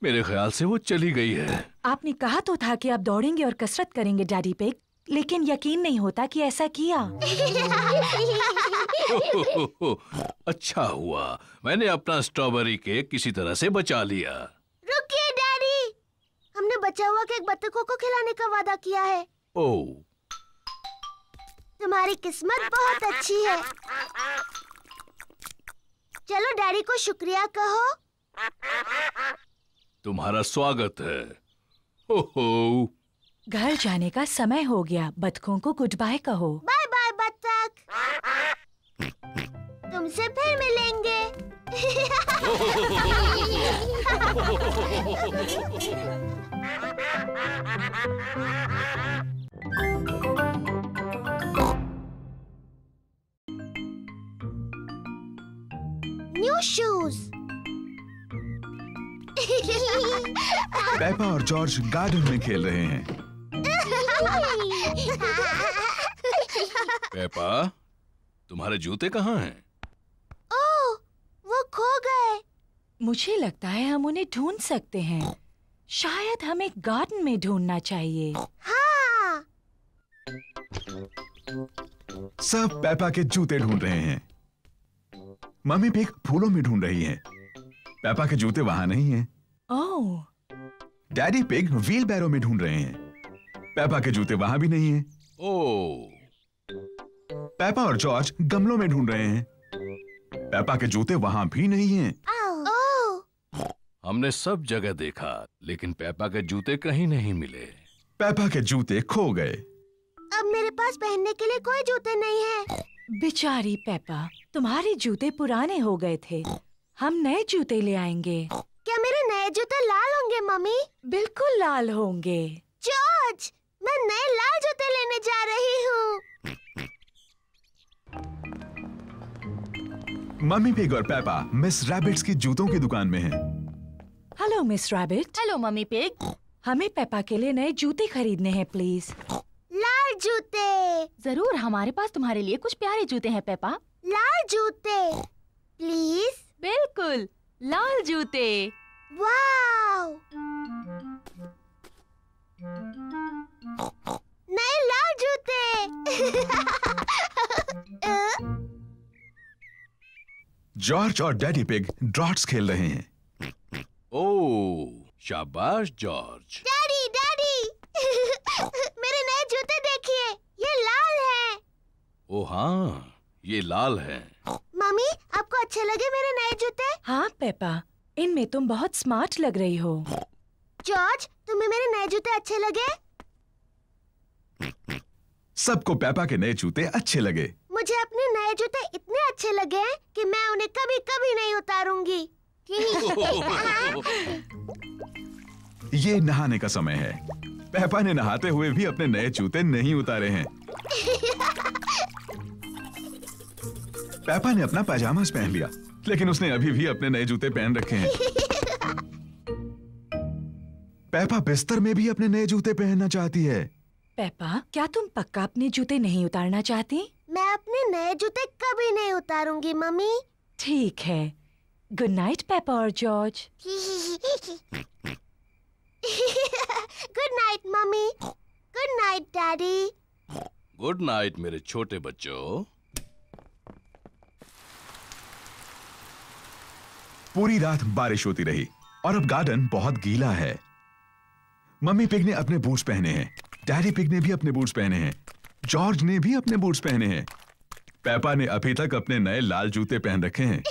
मेरे ख्याल से वो चली गई है। आपने कहा तो था कि आप दौड़ेंगे और कसरत करेंगे डैडी पिग, लेकिन यकीन नहीं होता कि ऐसा किया। अच्छा हुआ मैंने अपना स्ट्रॉबेरी केक किसी तरह से बचा लिया। रुकिए डैडी, हमने बचा हुआ केक बत्तखों को खिलाने का वादा किया है। ओह, तुम्हारी किस्मत बहुत अच्छी है। चलो डैडी को शुक्रिया कहो। तुम्हारा स्वागत है। हो हो। घर जाने का समय हो गया, बतखों को गुड बाय कहो। बाय बाय बत्तख, तुमसे फिर मिलेंगे। New shoes. पेपा और जॉर्ज गार्डन में खेल रहे हैं। पेपा, तुम्हारे जूते कहाँ हैं? ओह, वो खो गए। मुझे लगता है हम उन्हें ढूंढ सकते हैं। शायद हमें गार्डन में ढूंढना चाहिए। हाँ। सब पेपा के जूते ढूंढ रहे हैं। मम्मी पिग फूलों में ढूंढ रही है। पेपा के जूते वहां नहीं हैं। ओह। डैडी पिग व्हील बैरो में ढूंढ रहे हैं। पेपा के जूते वहां भी नहीं हैं। ओह। पेपा और जॉर्ज गमलों में ढूंढ रहे हैं। पेपा के जूते वहां भी नहीं हैं। हमने सब जगह देखा, लेकिन पेपा के जूते कहीं नहीं मिले। पेपा के जूते खो गए। अब मेरे पास पहनने के लिए कोई जूते नहीं है। बेचारी पेपा, तुम्हारे जूते पुराने हो गए थे। हम नए जूते ले आएंगे। क्या मेरे नए जूते लाल होंगे मम्मी? बिल्कुल लाल होंगे। जॉर्ज, मैं नए लाल जूते लेने जा रही हूँ। मम्मी पिग और पेपा मिस रैबिट्स की जूतों की दुकान में हैं। Hello miss rabbit. Hello mummy pig. हमें पेपा के लिए नए जूते खरीदने हैं प्लीज। लाल जूते। जरूर, हमारे पास तुम्हारे लिए कुछ प्यारे जूते हैं पेपा। लाल जूते प्लीज। बिल्कुल, लाल जूते। वाव, नए लाल जूते। जॉर्ज और डैडी पिग ड्रॉट्स खेल रहे हैं। ओह, शाबाश जॉर्ज। डैडी डैडी, मेरे नए जूते देखिए, ये लाल हैं। ओ हाँ, ये लाल हैं। मम्मी, आपको अच्छे लगे मेरे नए जूते? हाँ पेपा, इनमें तुम बहुत स्मार्ट लग रही हो। जॉर्ज, तुम्हें मेरे नए जूते अच्छे लगे? सबको पेपा के नए जूते अच्छे लगे। मुझे अपने नए जूते इतने अच्छे लगे कि मैं उन्हें कभी कभी नहीं उतारूंगी। ये नहाने का समय है। पेपा ने नहाते हुए भी अपने नए जूते नहीं उतारे हैं। पेपा ने अपना पैजामास पहन लिया, लेकिन उसने अभी भी अपने नए जूते पहन रखे हैं। पेपा बिस्तर में भी अपने नए जूते पहनना चाहती है। पेपा, क्या तुम पक्का अपने जूते नहीं उतारना चाहती? मैं अपने नए जूते कभी नहीं उतारूंगी मम्मी। ठीक है। गुड नाइट पेपा और George. Good night mummy. Good night daddy. Good night मेरे छोटे बच्चों। पूरी रात बारिश होती रही और अब गार्डन बहुत गीला है। मम्मी पिग ने अपने बूट्स पहने हैं, डैडी पिग ने भी अपने बूट्स पहने हैं, जॉर्ज ने भी अपने बूट्स पहने हैं, पेपा ने अभी तक अपने नए लाल जूते पहन रखे हैं।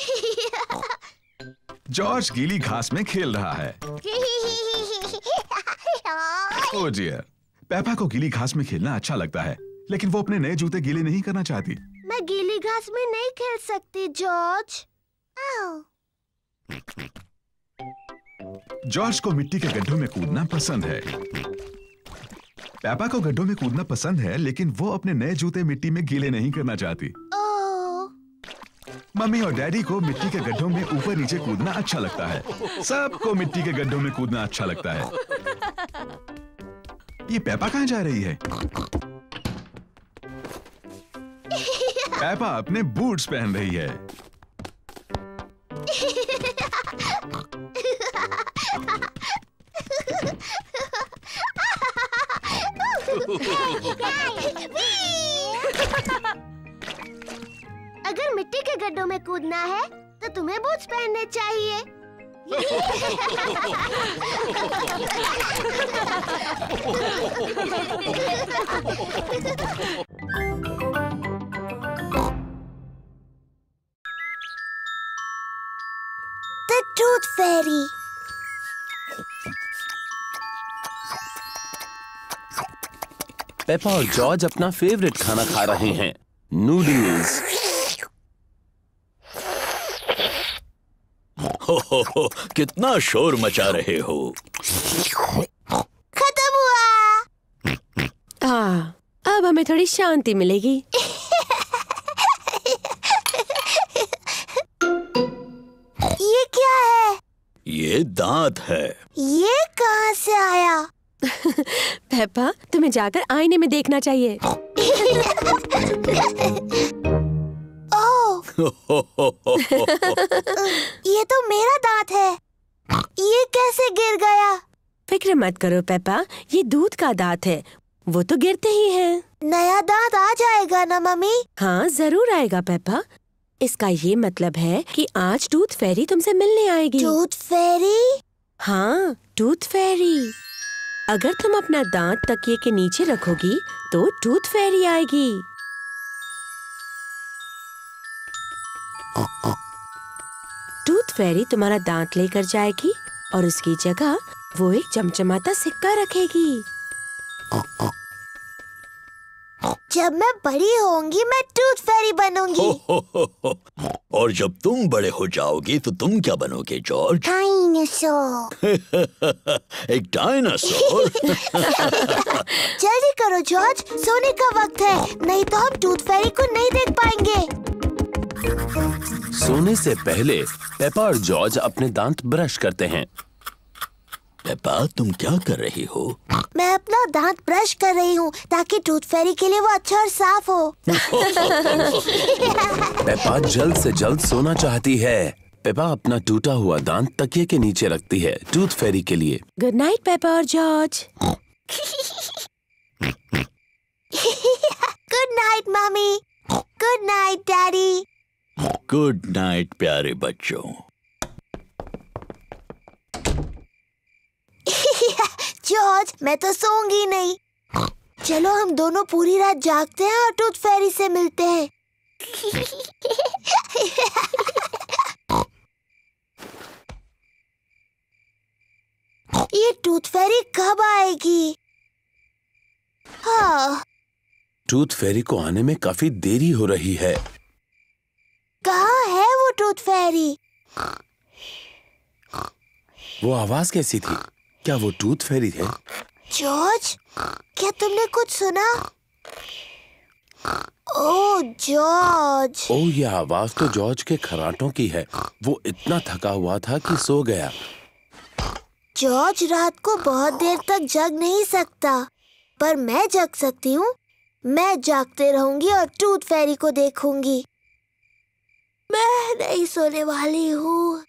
जॉर्ज गीली घास में खेल रहा है। ओह डियर, पेपा को गीली घास में खेलना अच्छा लगता है, लेकिन वो अपने नए जूते गीले नहीं करना चाहती। मैं गीली घास में नहीं खेल सकती जॉर्ज। जॉर्ज को मिट्टी के गड्ढों में कूदना पसंद है। पेपा को गड्ढों में कूदना पसंद है, लेकिन वो अपने नए जूते मिट्टी में गीले नहीं करना चाहती। मम्मी और डैडी को मिट्टी के गड्ढों में ऊपर नीचे कूदना अच्छा लगता है। सबको मिट्टी के गड्ढों में कूदना अच्छा लगता है। ये पेपा कहाँ जा रही है? पेपा अपने बूट्स पहन रही है। अगर मिट्टी के गड्ढों में कूदना है तो तुम्हें बूट्स पहनने चाहिए। The Tooth Fairy। पेपा और जॉर्ज अपना फेवरेट खाना खा रहे हैं, नूडल्स। हो, कितना शोर मचा रहे हो। खत्म हुआ। अब हमें थोड़ी शांति मिलेगी। ये क्या है? ये दांत है। ये कहाँ से आया? पेपा, तुम्हें जाकर आईने में देखना चाहिए। ये तो मेरा दांत है। ये कैसे गिर गया? फिक्र मत करो पेपा, ये दूध का दांत है, वो तो गिरते ही हैं। नया दांत आ जाएगा ना मम्मी? हाँ जरूर आएगा पेपा। इसका ये मतलब है कि आज टूथ फेरी तुमसे मिलने आएगी। टूथ फेरी? हाँ, टूथ फेरी। अगर तुम अपना दांत तकिए के नीचे रखोगी तो टूथ फेरी आएगी। टूथ फेरी तुम्हारा दांत लेकर जाएगी और उसकी जगह वो एक चमचमाता सिक्का रखेगी। जब मैं बड़ी होंगी मैं टूथ फेरी बनूंगी। और जब तुम बड़े हो जाओगी तो तुम क्या बनोगे जॉर्ज? डायनासोर। एक डायनासोर? जल्दी करो जॉर्ज, सोने का वक्त है, नहीं तो हम टूथ फेरी को नहीं देख पाएंगे। सोने से पहले पेपा और जॉर्ज अपने दांत ब्रश करते हैं। पेपा, तुम क्या कर रही हो? मैं अपना दांत ब्रश कर रही हूँ ताकि टूथ फेरी के लिए वो अच्छा और साफ हो। पेपा जल्द से जल्द सोना चाहती है। पेपा अपना टूटा हुआ दांत तकिए के नीचे रखती है टूथ फेरी के लिए। गुड नाइट पेपा और George. Good night mummy. Good night daddy. Good night प्यारे बच्चों। जॉर्ज, मैं तो सोऊंगी नहीं। चलो हम दोनों पूरी रात जागते हैं और टूथ फेरी से मिलते हैं। ये टूथ फेरी कब आएगी? हाँ। टूथ फेरी को आने में काफी देरी हो रही है। कहाँ है वो टूथ फेरी? वो आवाज कैसी थी? क्या वो टूथ फेरी थे? जॉर्ज, क्या तुमने कुछ सुना? ओह जॉर्ज। ओह, ये आवाज तो जॉर्ज के खर्राटों की है। वो इतना थका हुआ था कि सो गया। जॉर्ज रात को बहुत देर तक जग नहीं सकता, पर मैं जग सकती हूँ। मैं जागते रहूंगी और टूथ फेरी को देखूंगी। मैं नहीं सोने वाली हूँ।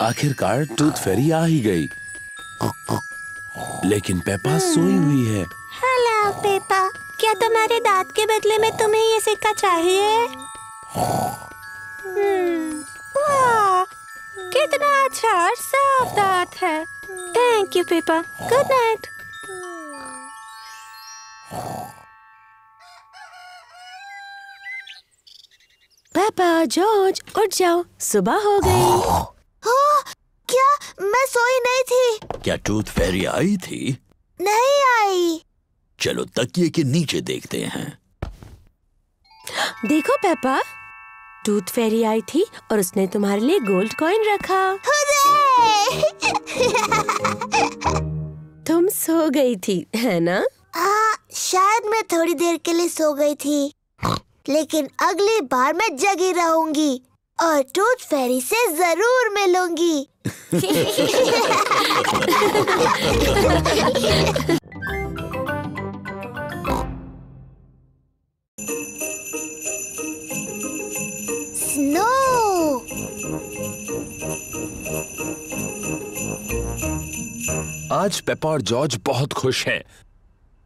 आखिरकार टूथ फेरी आ ही गई, लेकिन पेपा सोई हुई है। हेलो पेपा, क्या तुम्हारे दांत के बदले में तुम्हें ये सिक्का चाहिए? वाह, कितना अच्छा और साफ दांत है। Thank you Peppa. Good night. Peppa, George, उठ जाओ, सुबह हो गई। क्या मैं सोई नहीं थी? क्या टूथ फेरी आई थी? नहीं आई। चलो तकिए के नीचे देखते हैं। देखो पेपा, टूथ फेरी आई थी और उसने तुम्हारे लिए गोल्ड कॉइन रखा। तुम सो गई थी, है ना? शायद मैं थोड़ी देर के लिए सो गई थी, लेकिन अगली बार मैं जगी रहूंगी और टूथ फेरी से जरूर मिलूंगी। स्नो। आज पेपा और जॉर्ज बहुत खुश हैं।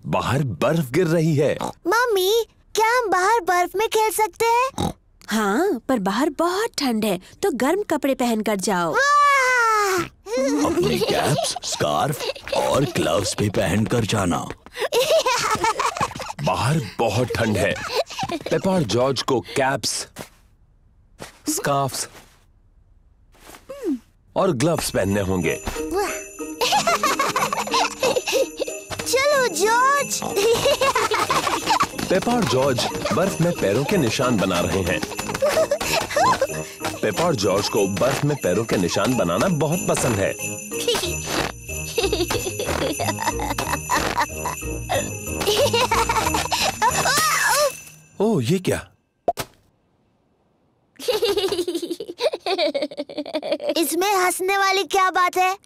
बाहर बर्फ गिर रही है। मम्मी, क्या हम बाहर बर्फ में खेल सकते हैं? हाँ, पर बाहर बहुत ठंड है, तो गर्म कपड़े पहन कर जाओ। अपनी कैप्स, स्कार्फ और ग्लव्स भी पहन कर जाना। बाहर बहुत ठंड है। पेपा और जॉर्ज को कैप्स, स्कार्फ्स और ग्लव्स पहनने होंगे। चलो जॉर्ज। पेपा और जॉर्ज बर्फ में पैरों के निशान बना रहे हैं। पेपा और जॉर्ज को बर्फ में पैरों के निशान बनाना बहुत पसंद है। ओह, ये क्या? इसमें हंसने वाली क्या बात है?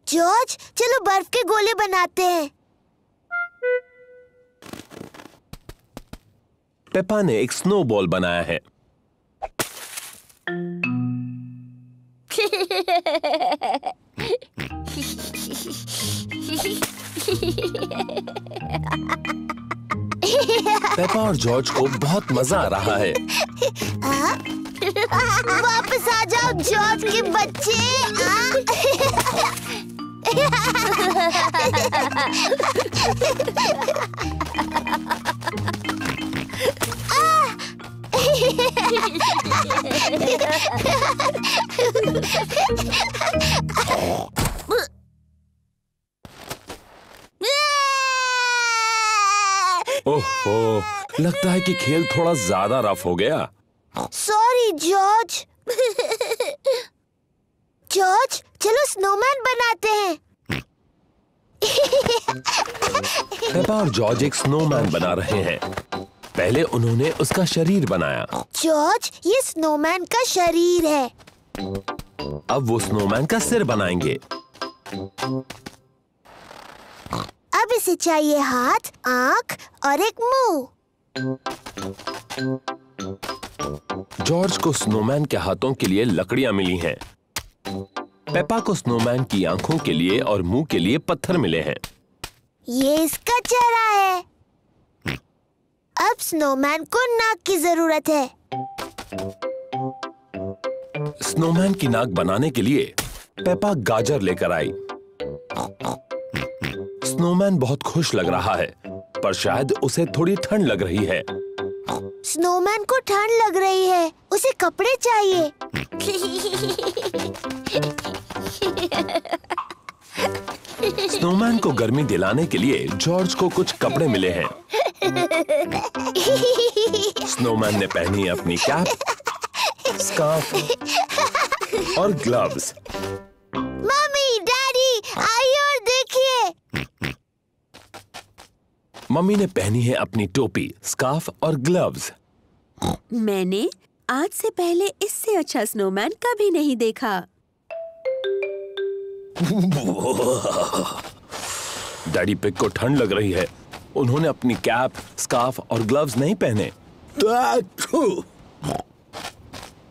जॉर्ज, चलो बर्फ के गोले बनाते हैं। पेपा ने एक स्नोबॉल बनाया है। पेपा और जॉर्ज को बहुत मजा आ रहा है। वापस आ जाओ जॉर्ज के बच्चे। ओह, लगता है कि खेल थोड़ा ज्यादा रफ हो गया। Sorry George. जॉर्ज, चलो स्नोमैन बनाते हैं। पेपा और जॉर्ज एक स्नोमैन बना रहे हैं। पहले उन्होंने उसका शरीर बनाया। जॉर्ज, ये स्नोमैन का शरीर है। अब वो स्नोमैन का सिर बनाएंगे। अब इसे चाहिए हाथ, आंख और एक मुंह। जॉर्ज को स्नोमैन के हाथों के लिए लकड़ियां मिली हैं। पेपा को स्नोमैन की आंखों के लिए और मुंह के लिए पत्थर मिले हैं। ये इसका चेहरा है। अब स्नोमैन को नाक की जरूरत है। स्नोमैन की नाक बनाने के लिए पेपा गाजर लेकर आई। स्नोमैन बहुत खुश लग रहा है, पर शायद उसे थोड़ी ठंड लग रही है। स्नोमैन को ठंड लग रही है, उसे कपड़े चाहिए। स्नोमैन को गर्मी दिलाने के लिए जॉर्ज को कुछ कपड़े मिले हैं। स्नोमैन ने पहनी अपनी कैप, स्कार्फ और ग्लव्स। मम्मी, डैडी, आइए और देखिए। मम्मी ने पहनी है अपनी टोपी, स्कार्फ और ग्लव्स। मैंने आज से पहले इससे अच्छा स्नोमैन कभी नहीं देखा। डैडी पिग को ठंड लग रही है। उन्होंने अपनी कैप, स्कार्फ और ग्लव्स नहीं पहने।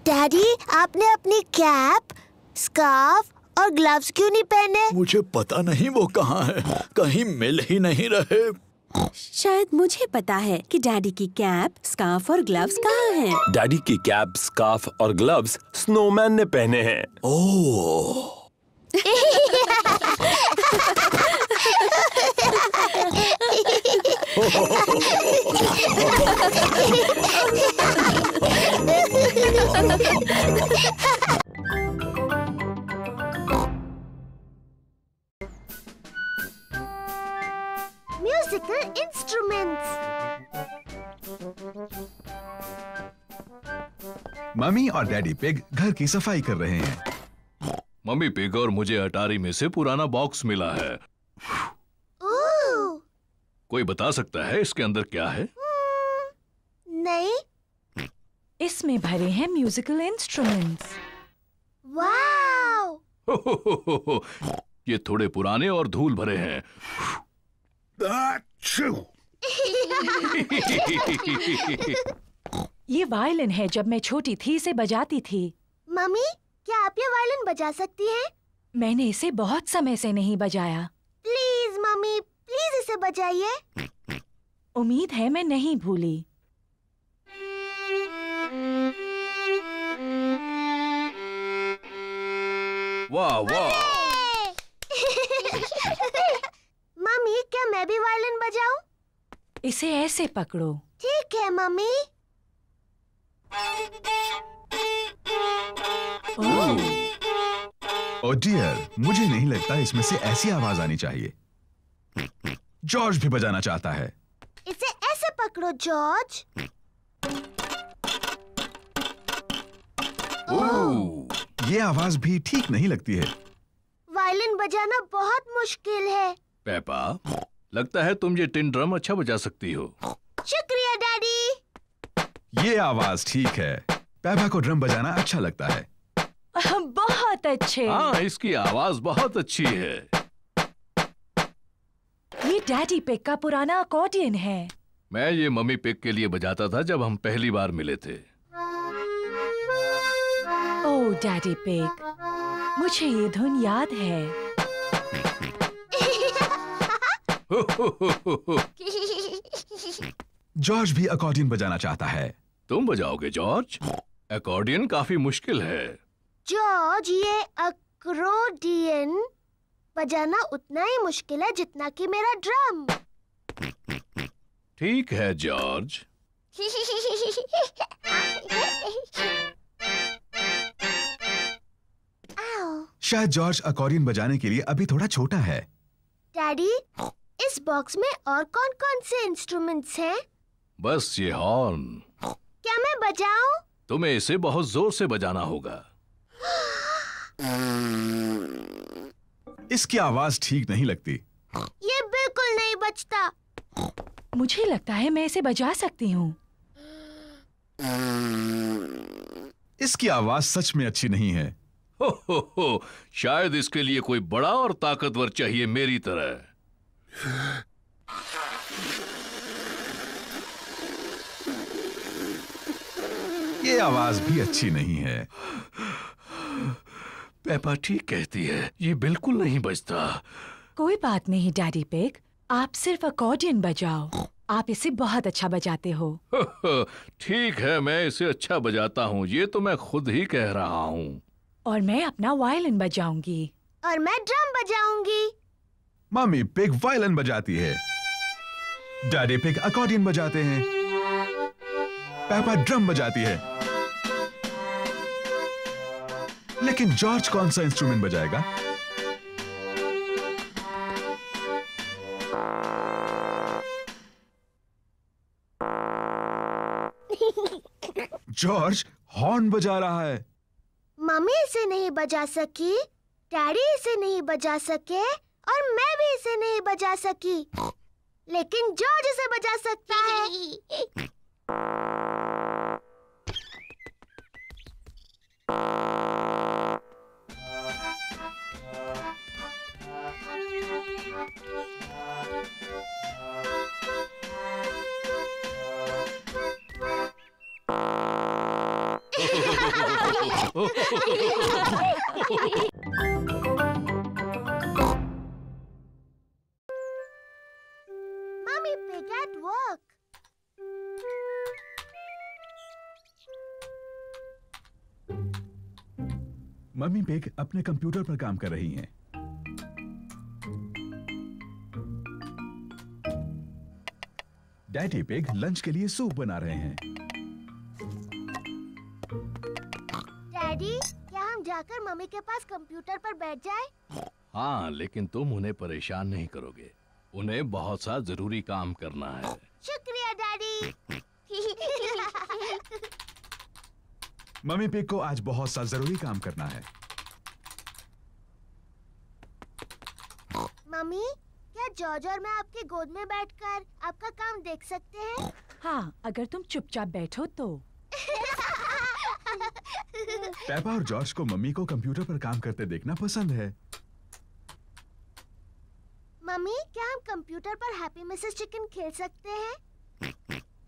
डैडी, आपने अपनी कैप, स्कार्फ और ग्लव्स क्यों नहीं पहने? मुझे पता नहीं वो कहाँ है, कहीं मिल ही नहीं रहे। शायद मुझे पता है कि डैडी की कैप, स्कार्फ और ग्लव्स कहाँ हैं। डैडी की कैप, स्कार्फ और ग्लव्स स्नोमैन ने पहने हैं। ओह। Musical instruments. मम्मी और डैडी पिग घर की सफाई कर रहे हैं। मम्मी पिग और मुझे अटारी में से पुराना बॉक्स मिला है। कोई बता सकता है इसके अंदर क्या है? नहीं। इसमें भरे हैं म्यूजिकल इंस्ट्रूमेंट्स। वाओ! ये थोड़े पुराने और धूल भरे हैं। ये वायलिन है, जब मैं छोटी थी इसे बजाती थी। मम्मी, क्या आप ये वायलिन बजा सकती हैं? मैंने इसे बहुत समय से नहीं बजाया। प्लीज मम्मी, प्लीज इसे बजाइए। उम्मीद है मैं नहीं भूली। वाह वाह। मम्मी, क्या मैं भी वायलिन बजाऊं? इसे ऐसे पकड़ो। ठीक है मम्मी। ओह डियर, मुझे नहीं लगता इसमें से ऐसी आवाज आनी चाहिए। जॉर्ज भी बजाना चाहता है। इसे ऐसे पकड़ो जॉर्ज। ये आवाज भी ठीक नहीं लगती है। वायलिन बजाना बहुत मुश्किल है। पेपा, लगता है तुम ये टिन ड्रम अच्छा बजा सकती हो। शुक्रिया डैडी। ये आवाज ठीक है। पेपा को ड्रम बजाना अच्छा लगता है। बहुत अच्छे। हाँ, इसकी आवाज बहुत अच्छी है। ये डैडी पिग का पुराना अकॉर्डियन है। मैं ये मम्मी पिग के लिए बजाता था जब हम पहली बार मिले थे। ओह डैडी पिग, मुझे ये धुन याद है। जॉर्ज भी अकॉर्डियन बजाना चाहता है। तुम बजाओगे जॉर्ज? अकॉर्डियन काफी मुश्किल है। जॉर्ज, ये अकॉर्डियन बजाना उतना ही मुश्किल है जितना कि मेरा ड्रम। ठीक है जॉर्ज। शायद जॉर्ज अकॉर्डियन बजाने के लिए अभी थोड़ा छोटा है। डैडी, इस बॉक्स में और कौन-कौन से इंस्ट्रूमेंट्स हैं? बस ये हॉर्न। क्या मैं बजाऊं? तुम्हें इसे बहुत जोर से बजाना होगा। इसकी आवाज ठीक नहीं लगती। ये बिल्कुल नहीं बजता। मुझे लगता है मैं इसे बजा सकती हूँ। इसकी आवाज सच में अच्छी नहीं है। हो, शायद इसके लिए कोई बड़ा और ताकतवर चाहिए मेरी तरह। ये आवाज भी अच्छी नहीं है। पेपा ठीक कहती है, ये बिल्कुल नहीं बजता। कोई बात नहीं डैडी पिग, आप सिर्फ अकॉर्डियन बजाओ। आप इसे बहुत अच्छा बजाते हो। ठीक है, मैं इसे अच्छा बजाता हूँ, ये तो मैं खुद ही कह रहा हूँ। और मैं अपना वायलिन बजाऊंगी। और मैं ड्रम बजाऊंगी। मम्मी पिग वायलिन बजाती है। डैडी पिग अकॉर्डियन बजाते हैं। पेपा ड्रम बजाती है। लेकिन जॉर्ज कौन सा इंस्ट्रूमेंट बजाएगा? जॉर्ज हॉर्न बजा रहा है। मम्मी इसे नहीं बजा सकी, डैडी इसे नहीं बजा सके और मैं भी इसे नहीं बजा सकी, लेकिन जॉर्ज इसे बजा सकता है। Mummy Pig at work. Mummy pig अपने कंप्यूटर पर काम कर रही हैं। डैडी पिग लंच के लिए सूप बना रहे हैं। डैडी, क्या हम जाकर मम्मी के पास कंप्यूटर पर बैठ जाएं? हाँ, लेकिन तुम उन्हें परेशान नहीं करोगे। उन्हें बहुत सा जरूरी काम करना है। शुक्रिया डैडी। मम्मी पिग को आज बहुत सा जरूरी काम करना है। मम्मी, क्या जॉर्ज और मैं आपकी गोद में बैठकर आपका काम देख सकते हैं? हाँ, अगर तुम चुपचाप बैठो तो। पेपा और जॉर्ज को मम्मी को कंप्यूटर पर काम करते देखना पसंद है। मम्मी, क्या हम कंप्यूटर पर हैप्पी मिसेस चिकन खेल सकते हैं?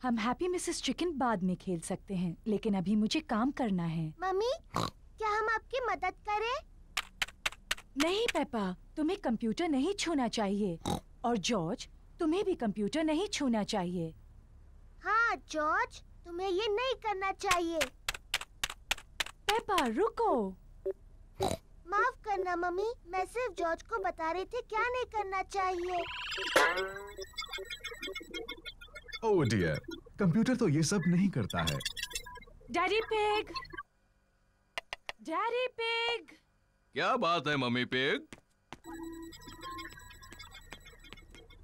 हम हैप्पी मिसेस चिकन बाद में खेल सकते हैं, लेकिन अभी मुझे काम करना है। मम्मी, क्या हम आपकी मदद करें? नहीं पेपा, तुम्हें कंप्यूटर नहीं छूना चाहिए। और जॉर्ज, तुम्हें भी कंप्यूटर नहीं छूना चाहिए। हाँ जॉर्ज, तुम्हें ये नहीं करना चाहिए। पेपा रुको। माफ करना मम्मी, मैं सिर्फ जॉर्ज को बता रही थी क्या नहीं करना चाहिए। ओह डियर, कंप्यूटर तो ये सब नहीं करता है। Daddy pig, daddy pig. क्या बात है मम्मी पिग?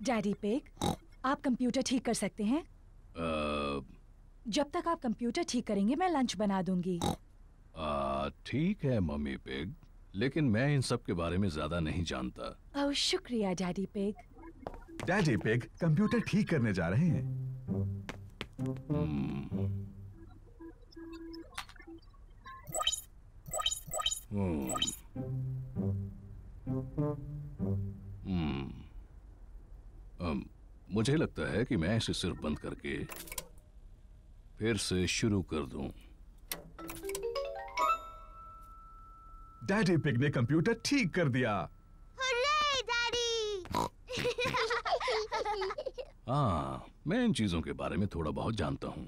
डैडी पिग, आप कंप्यूटर ठीक कर सकते हैं? जब तक आप कंप्यूटर ठीक करेंगे मैं लंच बना दूंगी। ठीक है मम्मी पिग, लेकिन मैं इन सब के बारे में ज्यादा नहीं जानता। ओह शुक्रिया daddy pig. Daddy pig computer ठीक करने जा रहे हैं। मुझे लगता है कि मैं इसे सिर्फ बंद करके फिर से शुरू कर दूं। डैडी पिग ने कंप्यूटर ठीक कर दिया। Hurray daddy! हाँ, मैं इन चीजों के बारे में थोड़ा बहुत जानता हूँ।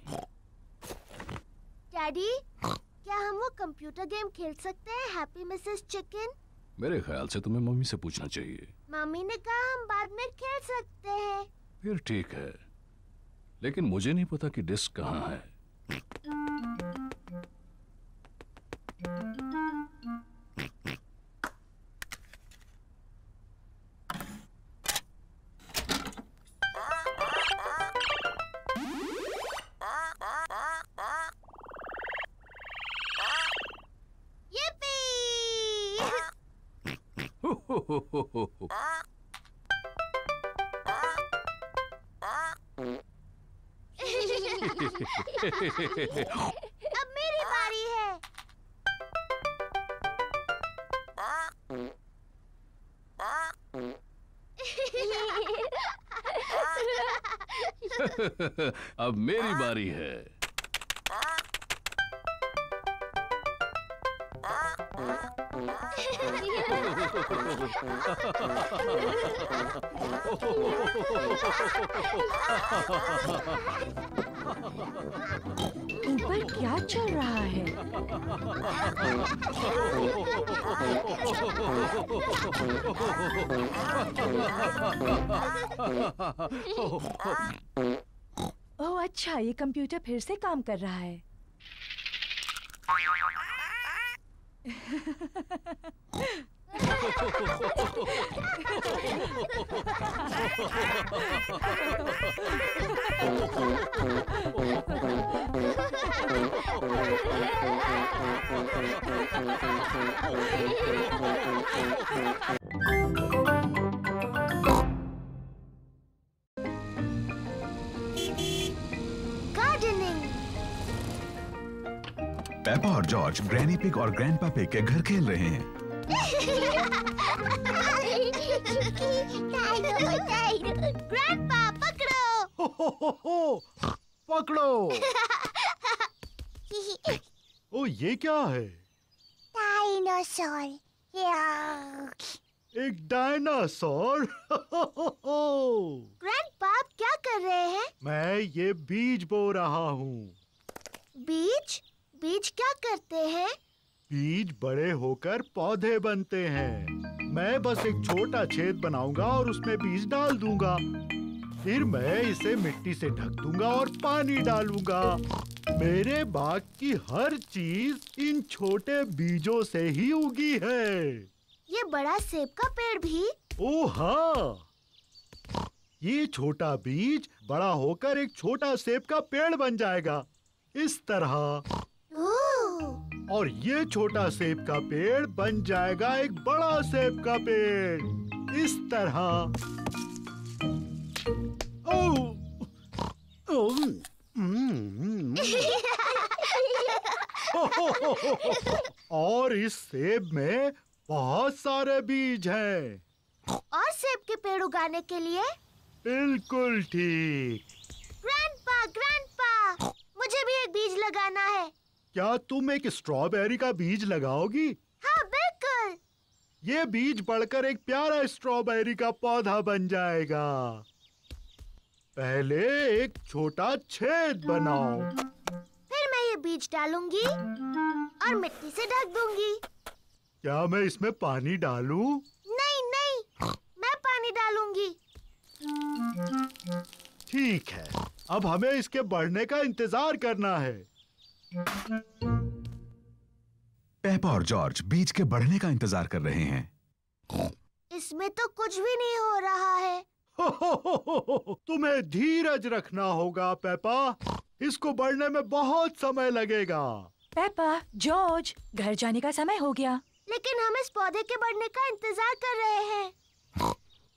डैडी, क्या हम वो कंप्यूटर गेम खेल सकते हैं, हैप्पी मिसेस चिकन? मेरे ख्याल से तुम्हें मम्मी से पूछना चाहिए। मम्मी ने कहा हम बाद में खेल सकते हैं। फिर ठीक है, लेकिन मुझे नहीं पता कि डिस्क कहाँ है। अब मेरी बारी है। अब मेरी बारी है। ऊपर क्या चल रहा है? ओह अच्छा, ये कंप्यूटर फिर से काम कर रहा है। पेपा और जॉर्ज ग्रैनी पिग और ग्रैंडपा पिग के घर खेल रहे हैं। ग्रैंडपा पकड़ो। पकड़ो। ओ ये क्या है? डायनासोर। एक डायनासोर। ग्रैंडपा, आप क्या कर रहे हैं? मैं ये बीज बो रहा हूँ। बीज? बीज क्या करते हैं? बीज बड़े होकर पौधे बनते हैं। मैं बस एक छोटा छेद बनाऊंगा और उसमें बीज डाल दूंगा। फिर मैं इसे मिट्टी से ढक दूंगा और पानी डालूंगा। मेरे बाग की हर चीज इन छोटे बीजों से ही उगी है। ये बड़ा सेब का पेड़ भी? ओह हाँ, ये छोटा बीज बड़ा होकर एक छोटा सेब का पेड़ बन जाएगा, इस तरह। और ये छोटा सेब का पेड़ बन जाएगा एक बड़ा सेब का पेड़, इस तरह। और इस सेब में बहुत सारे बीज हैं। और सेब के पेड़ उगाने के लिए? बिल्कुल ठीक। ग्रैंडपा, ग्रैंडपा, मुझे भी एक बीज लगाना है। क्या तुम एक स्ट्रॉबेरी का बीज लगाओगी? हाँ, बिल्कुल। ये बीज बढ़कर एक प्यारा स्ट्रॉबेरी का पौधा बन जाएगा। पहले एक छोटा छेद बनाओ। फिर मैं ये बीज डालूंगी और मिट्टी से ढक दूंगी। क्या मैं इसमें पानी डालूं? नहीं नहीं, मैं पानी डालूंगी। ठीक है, अब हमें इसके बढ़ने का इंतजार करना है। पेपा और जॉर्ज बीज के बढ़ने का इंतजार कर रहे हैं। इसमें तो कुछ भी नहीं हो रहा है। तुम्हें धीरज रखना होगा पेपा, इसको बढ़ने में बहुत समय लगेगा। पेपा, जॉर्ज, घर जाने का समय हो गया। लेकिन हम इस पौधे के बढ़ने का इंतजार कर रहे हैं।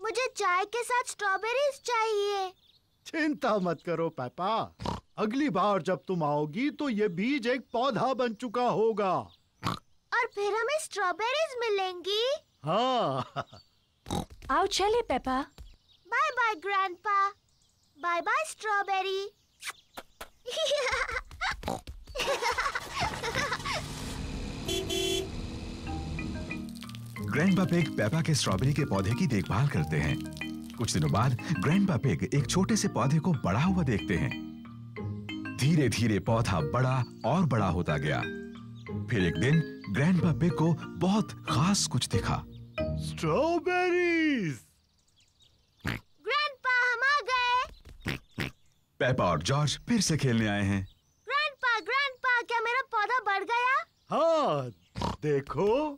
मुझे चाय के साथ स्ट्रॉबेरीज चाहिए। चिंता मत करो पेपा, अगली बार जब तुम आओगी तो ये बीज एक पौधा बन चुका होगा। और फिर हमें स्ट्रॉबेरीज मिलेंगी। हाँ। आओ चले Peppa. Bye bye grandpa. Bye bye strawberry. Grandpa pig Peppa के स्ट्रॉबेरी के पौधे की देखभाल करते हैं। कुछ दिनों बाद ग्रैंडपा पिग एक छोटे से पौधे को बड़ा हुआ देखते हैं। धीरे धीरे पौधा बड़ा और बड़ा होता गया। फिर एक दिन ग्रैंडपा पिग को बहुत खास कुछ दिखा। स्ट्रॉबेरीज। ग्रैंडपा, हम आ गए। पेपा और जॉर्ज फिर से खेलने आए हैं। ग्रैंडपा, ग्रैंडपा, क्या मेरा पौधा बढ़ गया? हाँ, देखो।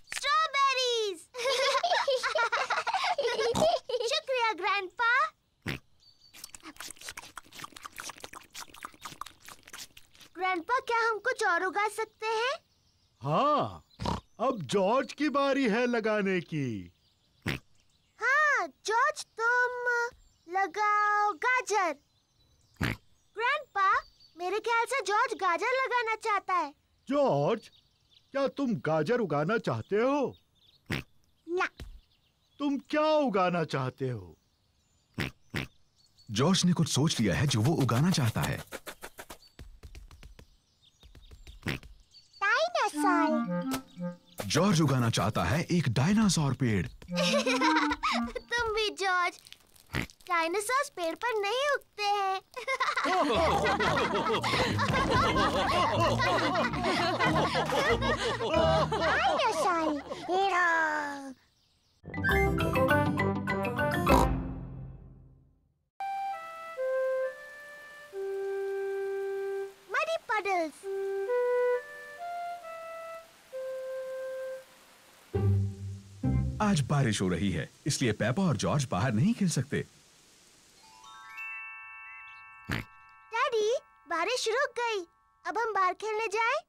स्ट्रॉबेरीज। शुक्रिया ग्रैंडपा। ग्रैंडपा, क्या हम कुछ और उगा सकते हैं? हाँ, अब जॉर्ज की बारी है लगाने की। हाँ, जॉर्ज, तुम लगाओ गाजर। ग्रैंडपा, मेरे ख्याल से जॉर्ज गाजर लगाना चाहता है। जॉर्ज, क्या तुम गाजर उगाना चाहते हो? ना। तुम क्या उगाना चाहते हो? जॉर्ज ने कुछ सोच लिया है जो वो उगाना चाहता है। डायनासोर। जॉर्ज उगाना चाहता है एक डायनासोर पेड़। तुम भी जॉर्ज। डायनासोर पेड़ पर नहीं उगते हैं। Muddy puddles. आज बारिश हो रही है, इसलिए पेपा और जॉर्ज बाहर नहीं खेल सकते। डैडी, बारिश रुक गई। अब हम बाहर खेलने जाएं?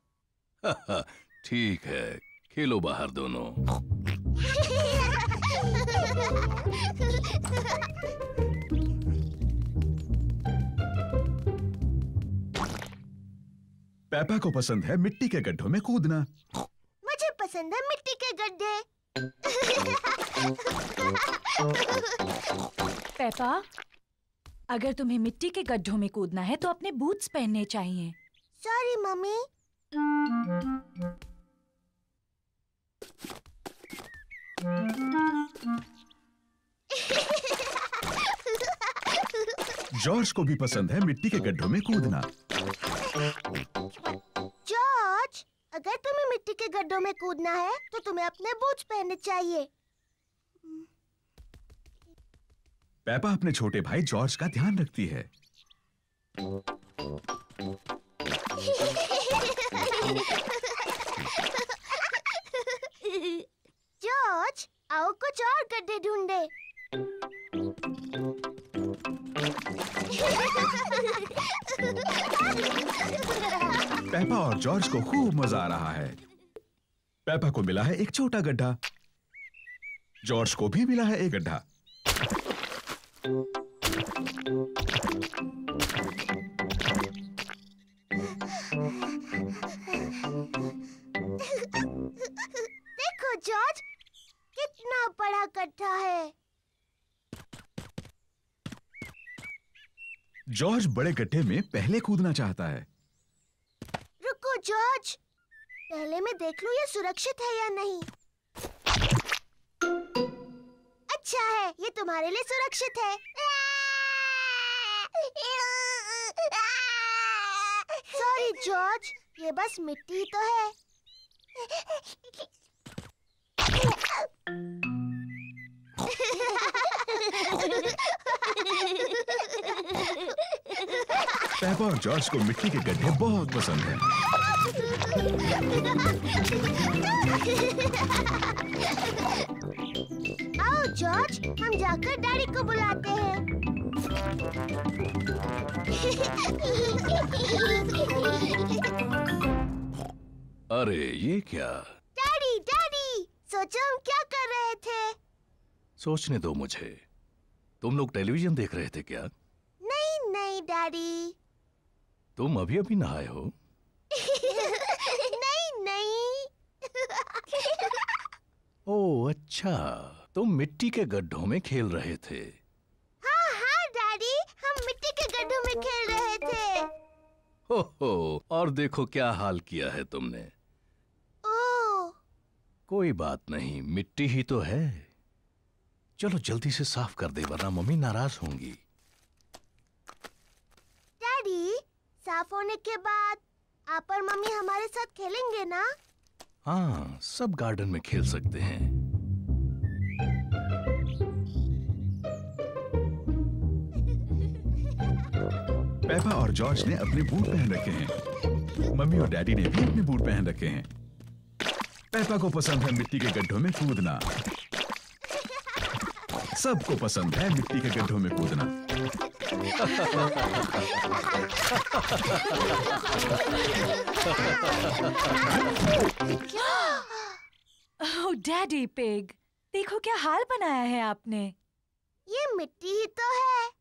ठीक है, खेलो बाहर दोनों। पेपा को पसंद है मिट्टी के गड्ढों में कूदना। मुझे पसंद है मिट्टी के गड्ढे। पेपा, अगर तुम्हें मिट्टी के गड्ढों में कूदना है तो अपने बूट्स पहनने चाहिए। सॉरी मम्मी, जॉर्ज को भी पसंद है मिट्टी के गड्ढों में कूदना। जॉर्ज, अगर तुम्हें मिट्टी के गड्ढों में कूदना है तो तुम्हें अपने बूट्स पहनने चाहिए। पेपा अपने छोटे भाई जॉर्ज का ध्यान रखती है। जॉर्ज, आओ कुछ और गड्ढे ढूंढे। पेपा और जॉर्ज को खूब मजा आ रहा है। पेपा को मिला है एक छोटा गड्ढा। जॉर्ज को भी मिला है एक गड्ढा। देखो जॉर्ज, कितना बड़ा गड्ढा है। जॉर्ज बड़े गड्ढे में पहले कूदना चाहता है। रुको जॉर्ज, पहले मैं देख लूं ये सुरक्षित है या नहीं। अच्छा है, ये तुम्हारे लिए सुरक्षित है। सॉरी जॉर्ज, ये बस मिट्टी तो है। पेपा और जॉर्ज को मिट्टी के गड्ढे बहुत पसंद हैं। आओ जॉर्ज, हम जाकर डैडी को बुलाते हैं। अरे ये क्या? डैडी, डैडी, सोचो हम क्या कर रहे थे? सोचने दो मुझे। तुम लोग टेलीविजन देख रहे थे क्या? नहीं नहीं डैडी। तुम अभी अभी नहाए हो? नहीं नहीं। ओह अच्छा, तुम मिट्टी के गड्ढों में खेल रहे थे। हाँ हाँ डैडी, हम मिट्टी के गड्ढों में खेल रहे थे। हो, और देखो क्या हाल किया है तुमने। ओह। कोई बात नहीं, मिट्टी ही तो है। चलो जल्दी से साफ कर दे वरना मम्मी नाराज होंगी। डैडी, साफ होने के बाद आप और मम्मी हमारे साथ खेलेंगे ना? हाँ, सब गार्डन में खेल सकते हैं। पेपा और जॉर्ज ने अपने बूट पहन रखे हैं। मम्मी और डैडी ने भी अपने बूट पहन रखे हैं। पेपा को पसंद है मिट्टी के गड्ढों में कूदना। सबको पसंद है मिट्टी के गड्ढों में कूदना। ओह डैडी पिग, देखो क्या हाल बनाया है आपने। ये मिट्टी ही तो है।